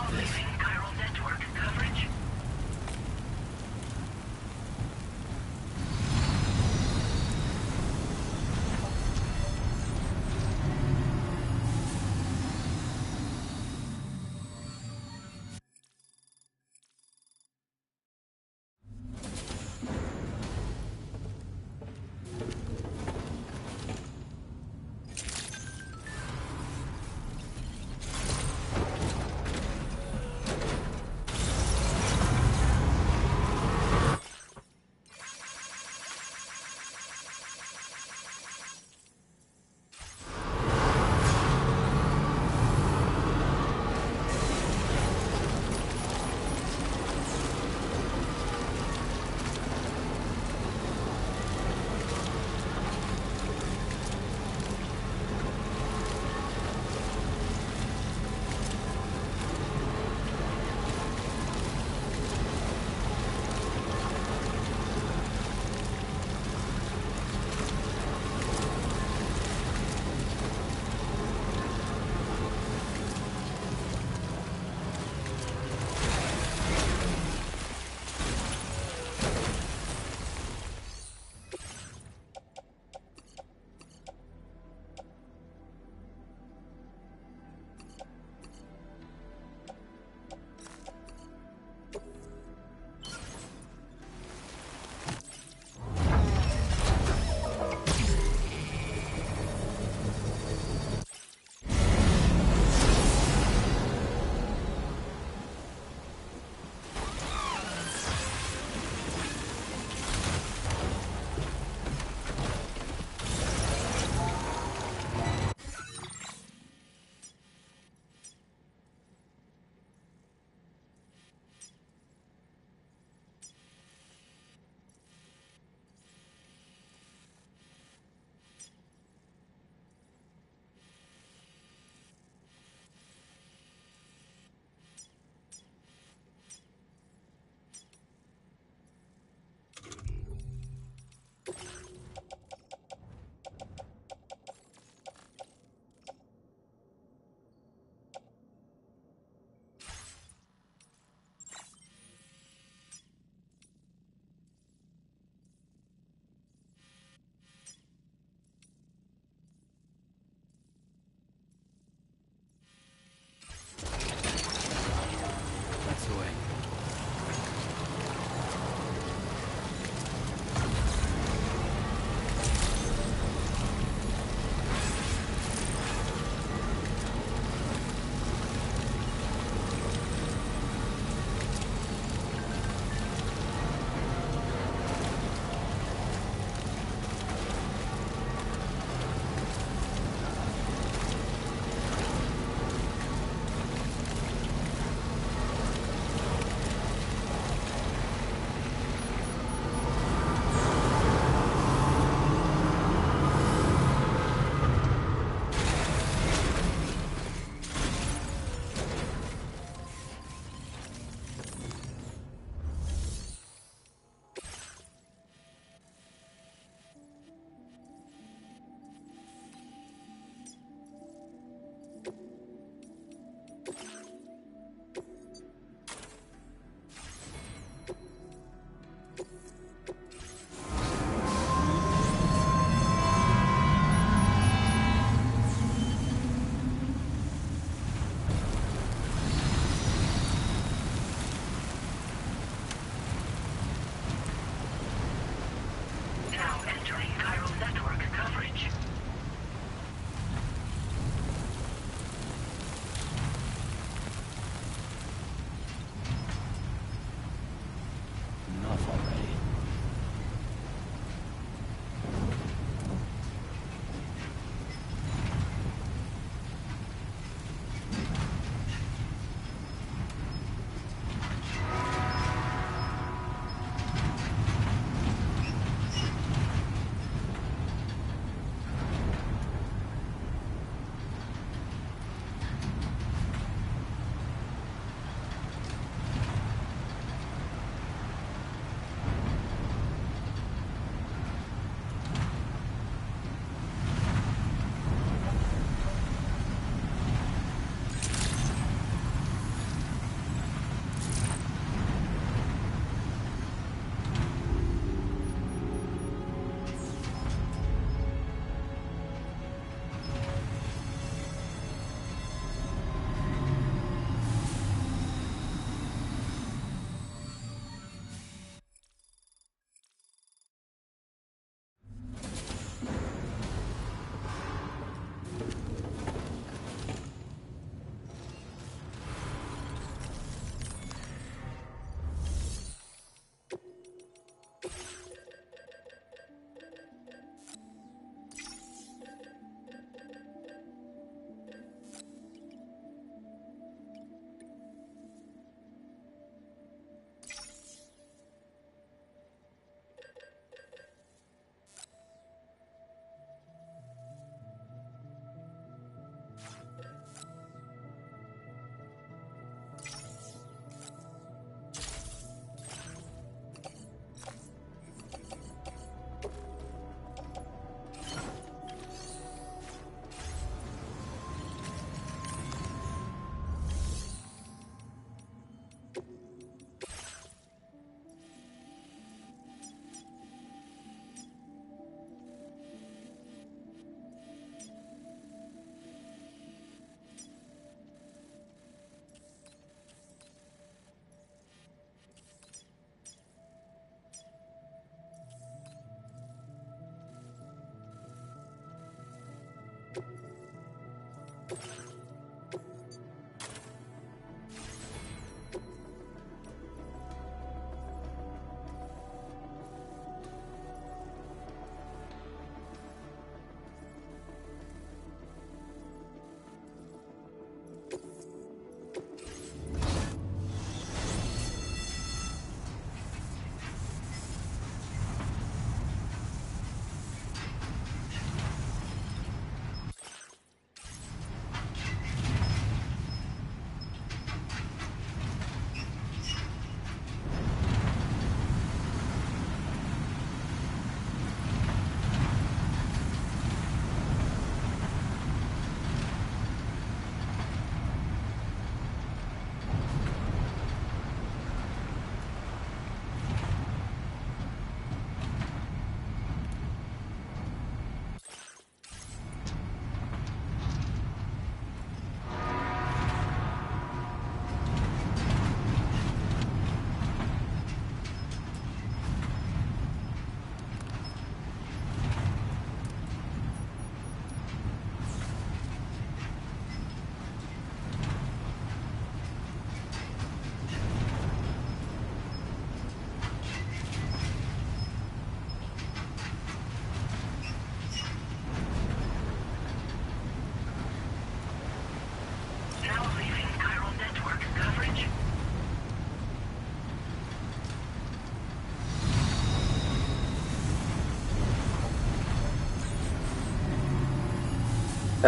Now leaving chiral network coverage.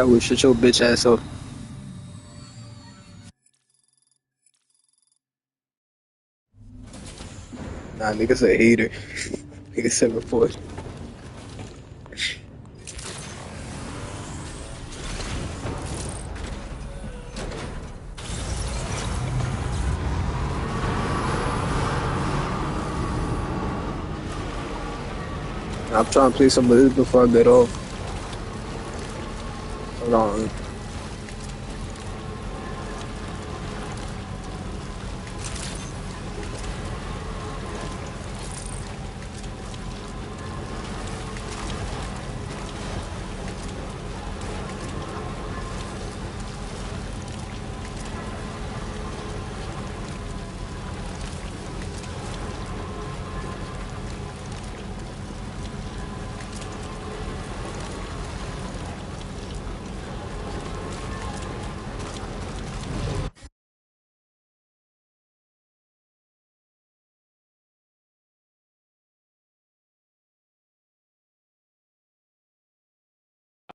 I would shut your bitch ass up. Nah, nigga's a hater. Nigga said report. I'm trying to play some of this before I get off. Hold on.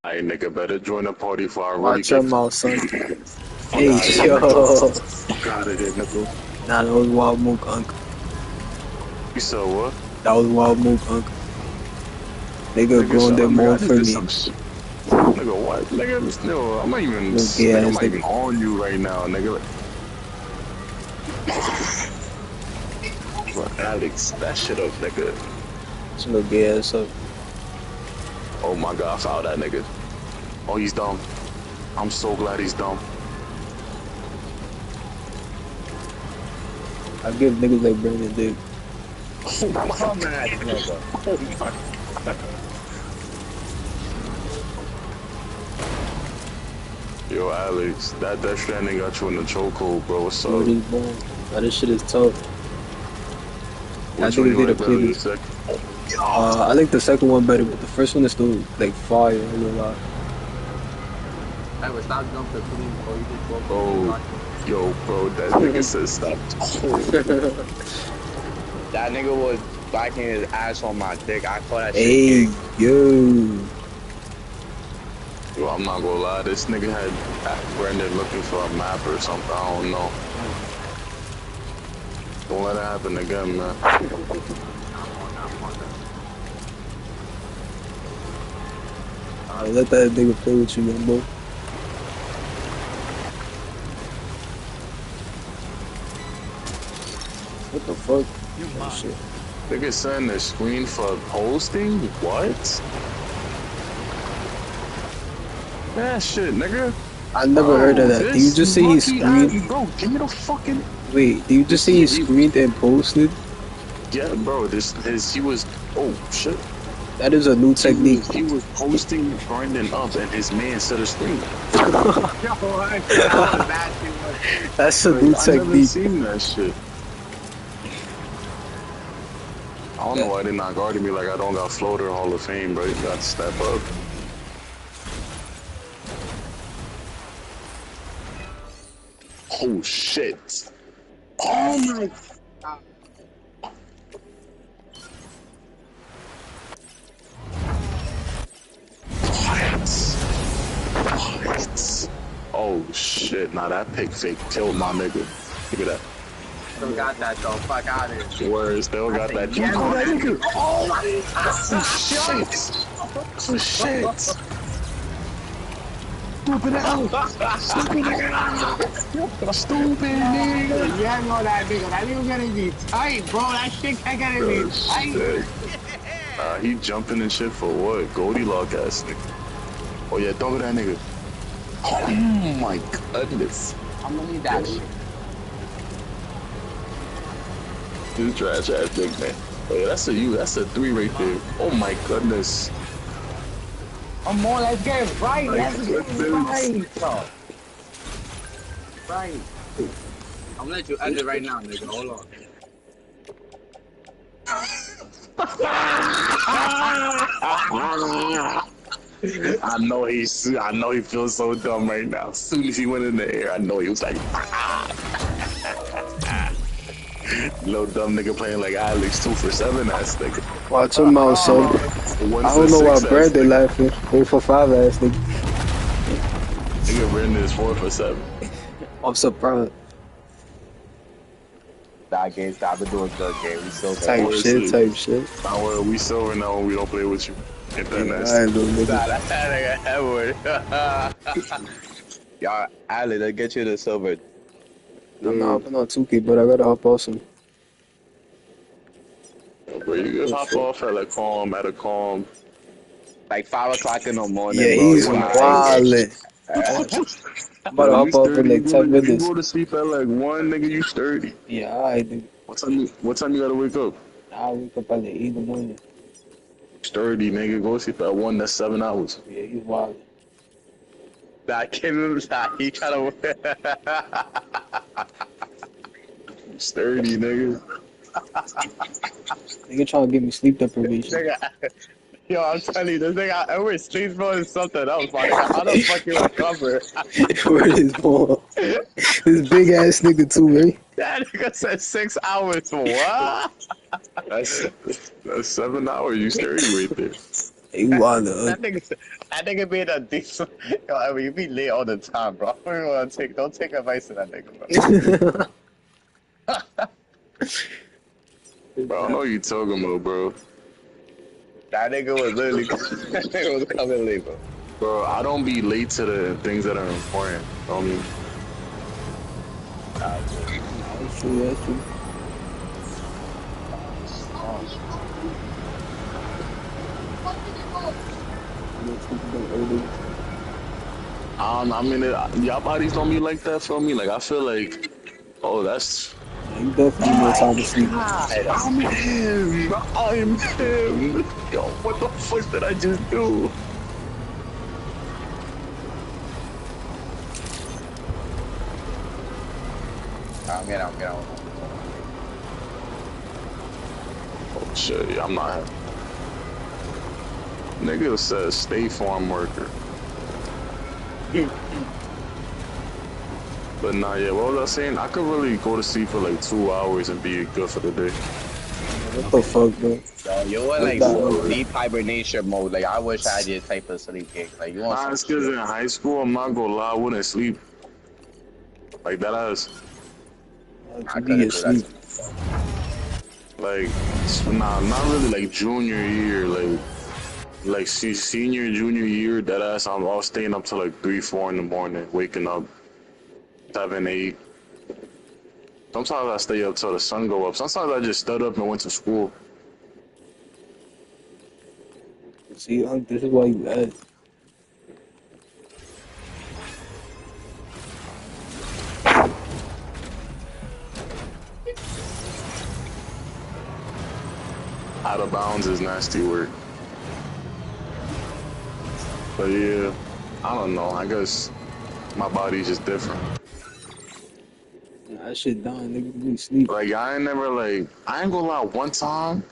Hey, nigga, better join the party before I really Watch your get mouth, son. fuck Hey, out of here, yo. nigga. Fuck out of here, nigga. Nah, that was wild move, Unc. You said what? That was wild move, Unc. Nigga Nigga, growing shut up, them nigga. I more just for did me. some shit. Nigga, what? Nigga, no, I'm not even, Little gay nigga, I'm ass not even nigga. on you right now, nigga. But Alex, that shit up, nigga. Some little gay ass up. Oh my god, I found that nigga. Oh, he's dumb. I'm so glad he's dumb. I give niggas like Brandon dick. Oh my god, nigga. Oh my god. Yo, Alex, that Death Stranding got you in the chokehold, bro. What's up? What is born? Nah, this shit is tough. I Which think one it's you need to like play better, the this. second? I like the second one better, but the first one is still like fire. I ain't gonna lie. Hey, but stop jumping, please, bro. You just broke Oh, yo, bro, that nigga said stop. That nigga was backing his ass on my dick. I call that shit Hey, gay. yo. Yo, I'm not gonna lie, this nigga had Brandon looking for a map or something. I don't know. Don't let it happen again, man. Let that nigga play with you, young boy. What the fuck? Oh, shit. Nigga send the screen for posting? What? That shit, nigga. I never heard of that. Do you just say he screened? Bro, give me the fucking... Wait, do you just say he screened and posted? Yeah, bro, he was... Oh, shit. That is a new technique. He was posting Brandon up and his man set a screen. That's a new I technique. never seen that shit. I don't know why they not guarding me like I don't got floater Hall of Fame, bro. You got to step up. Oh shit. Oh my god. What? Oh shit. Now that pick fake killed my nigga. Look at that. Still got that though. Fuck out of here. Word, still got that. Yeah, Oh, that nigga. Oh shit. Oh shit. Stupid ass. Stupid nigga. Stupid nigga. Yeah, know that nigga. That nigga gonna be tight, bro. That shit can't gonna be tight. He jumping and shit for what? Goldilocks ass nigga. Oh yeah, dog that nigga. Oh my goodness. I'm gonna need that shit. You trash ass nigga, man. Oh yeah, that's a 3 right there. Oh my goodness. Come on, let's get it right. Let's get it right. Right. I'm gonna let you end it right now, nigga. Hold on. I know he feels so dumb right now. As soon as he went in the air, I know he was like, little dumb nigga playing like Alex 2 for 7 ass nigga. Watch him out, son. I don't know why Brandon laughing. 4 for 5 ass nigga. Nigga, Brandon is 4 for 7. I'm surprised. Nah, GameStop, I've been doing good, game. We so Type shit, type shit. Don't worry, we silver now when we don't play with you. Get that Yeah, nasty. alright, little nigga. Nah, that nigga Edward. Y'all, Ali, let's get you the silver. I'm not hopping on 2K, but I gotta hop on some. Bro, you can hop off at like calm, at a calm. Like 5 o'clock in the morning, Yeah, bro. he's wildin'. I'm about to hop off for like 10 minutes. You go to sleep at like 1, nigga, you sturdy. Yeah, alright, dude. What time you gotta wake up? I wake up at like 8 in the morning. Sturdy, nigga. Go to sleep at 1, that's 7 hours. Yeah, he's wild. Nah, Kim, he kinda... Sturdy, nigga. Nigga trying to give me sleep deprivation. Yo, I'm telling you, this nigga Edward sleeps more is something else, my nigga. How the fuck you recover? Where is ball? This big ass nigga too, right? That nigga said 6 hours for what? That's 7 hours. You sturdy right there. You wild. That nigga made a decent. Yo, I mean, you be late all the time, bro. Don't take advice from that nigga, bro. Bro, I know you talking about, bro. That nigga was literally was coming late, bro. Bro, I don't be late to the things that are important. I mean, That's true, that's true. I mean, y'all bodies don't be like that for me. Like, I feel like, oh, that's... You definitely need more time to sleep. I'm him. Yo, what the fuck did I just do? Get out. Oh shit, yeah, I'm not happy. Nigga says stay farm worker. But nah, yeah, what was I saying? I could really go to sleep for like 2 hours and be good for the day. What the fuck, bro? Yo, you're in like deep hibernation mode. Like, I wish I had your type of sleep game. Like, you want Nah, it's cause in high school, I'm not gonna lie, I wouldn't sleep. Like, that ass. I couldn't do that. Like, nah, not really like junior year, like senior, junior year, that ass, I was staying up till like 3, 4 in the morning, waking up 7, 8. Sometimes I stay up till the sun go up. Sometimes I just stood up and went to school. See, this is why you asked. Out of bounds is nasty work. But yeah, I don't know. I guess my body's just different. That shit done, nigga. You sleep. Like, I ain't gonna lie, one time,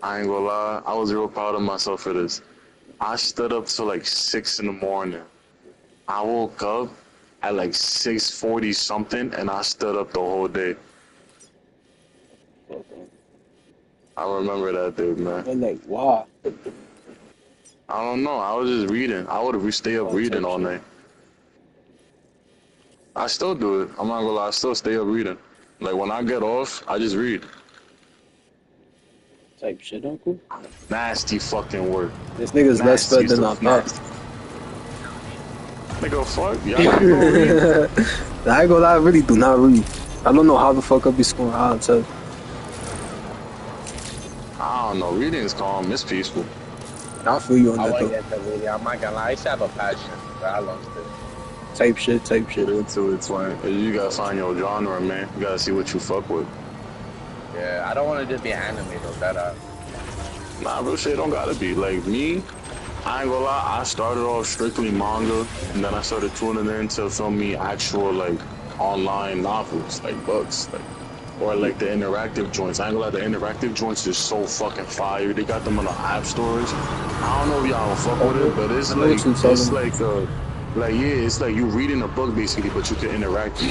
I was real proud of myself for this. I stood up till like 6 in the morning. I woke up at like 6:40 something, and I stood up the whole day. I remember that, dude, man. But like, why? I don't know. I was just reading. I would have stayed up reading all night. I still do it. I'm not gonna lie. I still stay up reading. Like, when I get off, I just read. Type shit, uncle. Nasty fucking work. This nigga's less fed than I thought. Nigga, fuck. Y'all not gonna read? I ain't gonna lie, I really do not read. I don't know how the fuck I be scoring high on test. I don't know. Reading is calm. It's peaceful. I feel you on I that, want to though. get to reading. I'm not gonna lie. I used to have a passion, but I lost it. Type shit. Get into it, twin. You gotta find your genre, man. You gotta see what you fuck with. Yeah, I don't want to just be animated or better. Nah, real shit don't gotta be. Like, me, I ain't gonna lie, I started off strictly manga, and then I started tuning into, feel me, actual, like, online novels, like books, like, or like the interactive joints. I ain't gonna lie, the interactive joints is so fucking fire. They got them on the app stores. I don't know if y'all fuck with it, but it's it's like you reading a book basically, but you can interact with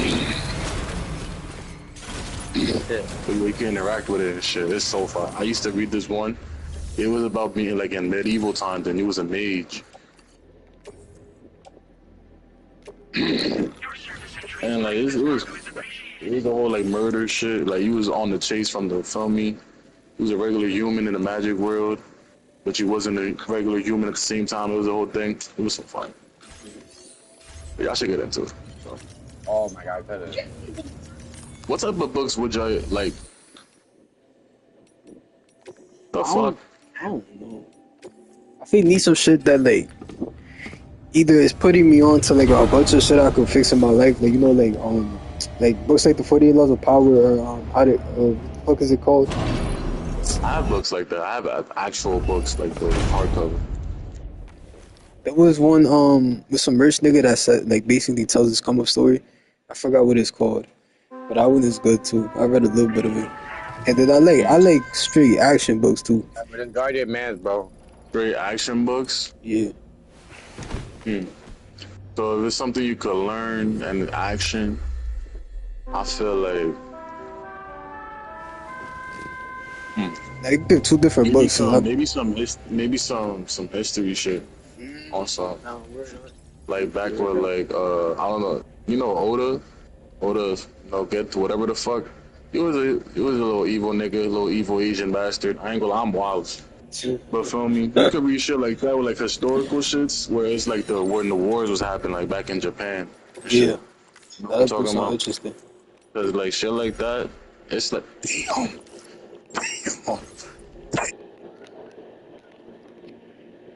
it. So you can interact with it and shit. It's so far. I used to read this one. It was about being like in medieval times, and he was a mage. And like it was the whole like murder shit. Like you was on the chase from the feel me. He was a regular human in the magic world, but you wasn't a regular human at the same time. It was the whole thing. It was so fun. Y'all should get into it. So. Oh my god, that is. What type of books would you like? The fuck? I don't know. I think need some shit that like either it's putting me on to like a bunch of shit I could fix in my life, like you know, like books like the 48 Laws of Power or how to what the fuck is it called? I have books like that. I have actual books like the hardcover. There was one with some rich nigga that said like basically tells his come up story. I forgot what it's called, but that one is good too. I read a little bit of it, and then I like straight action books too. But then Guardian Man's, bro. Straight action books. Yeah. So if it's something you could learn and action, I feel like. Like they're two different books. Maybe some history shit. Also, like back when like I don't know, you know Oda, get to whatever the fuck. He was a little evil nigga, a little evil Asian bastard. I ain't gonna lie, I'm wild. But feel me, you could read shit like that with like historical shits where it's like when the wars was happening like back in Japan. Yeah, I'm talking about interesting. Cause like shit like that, it's like damn.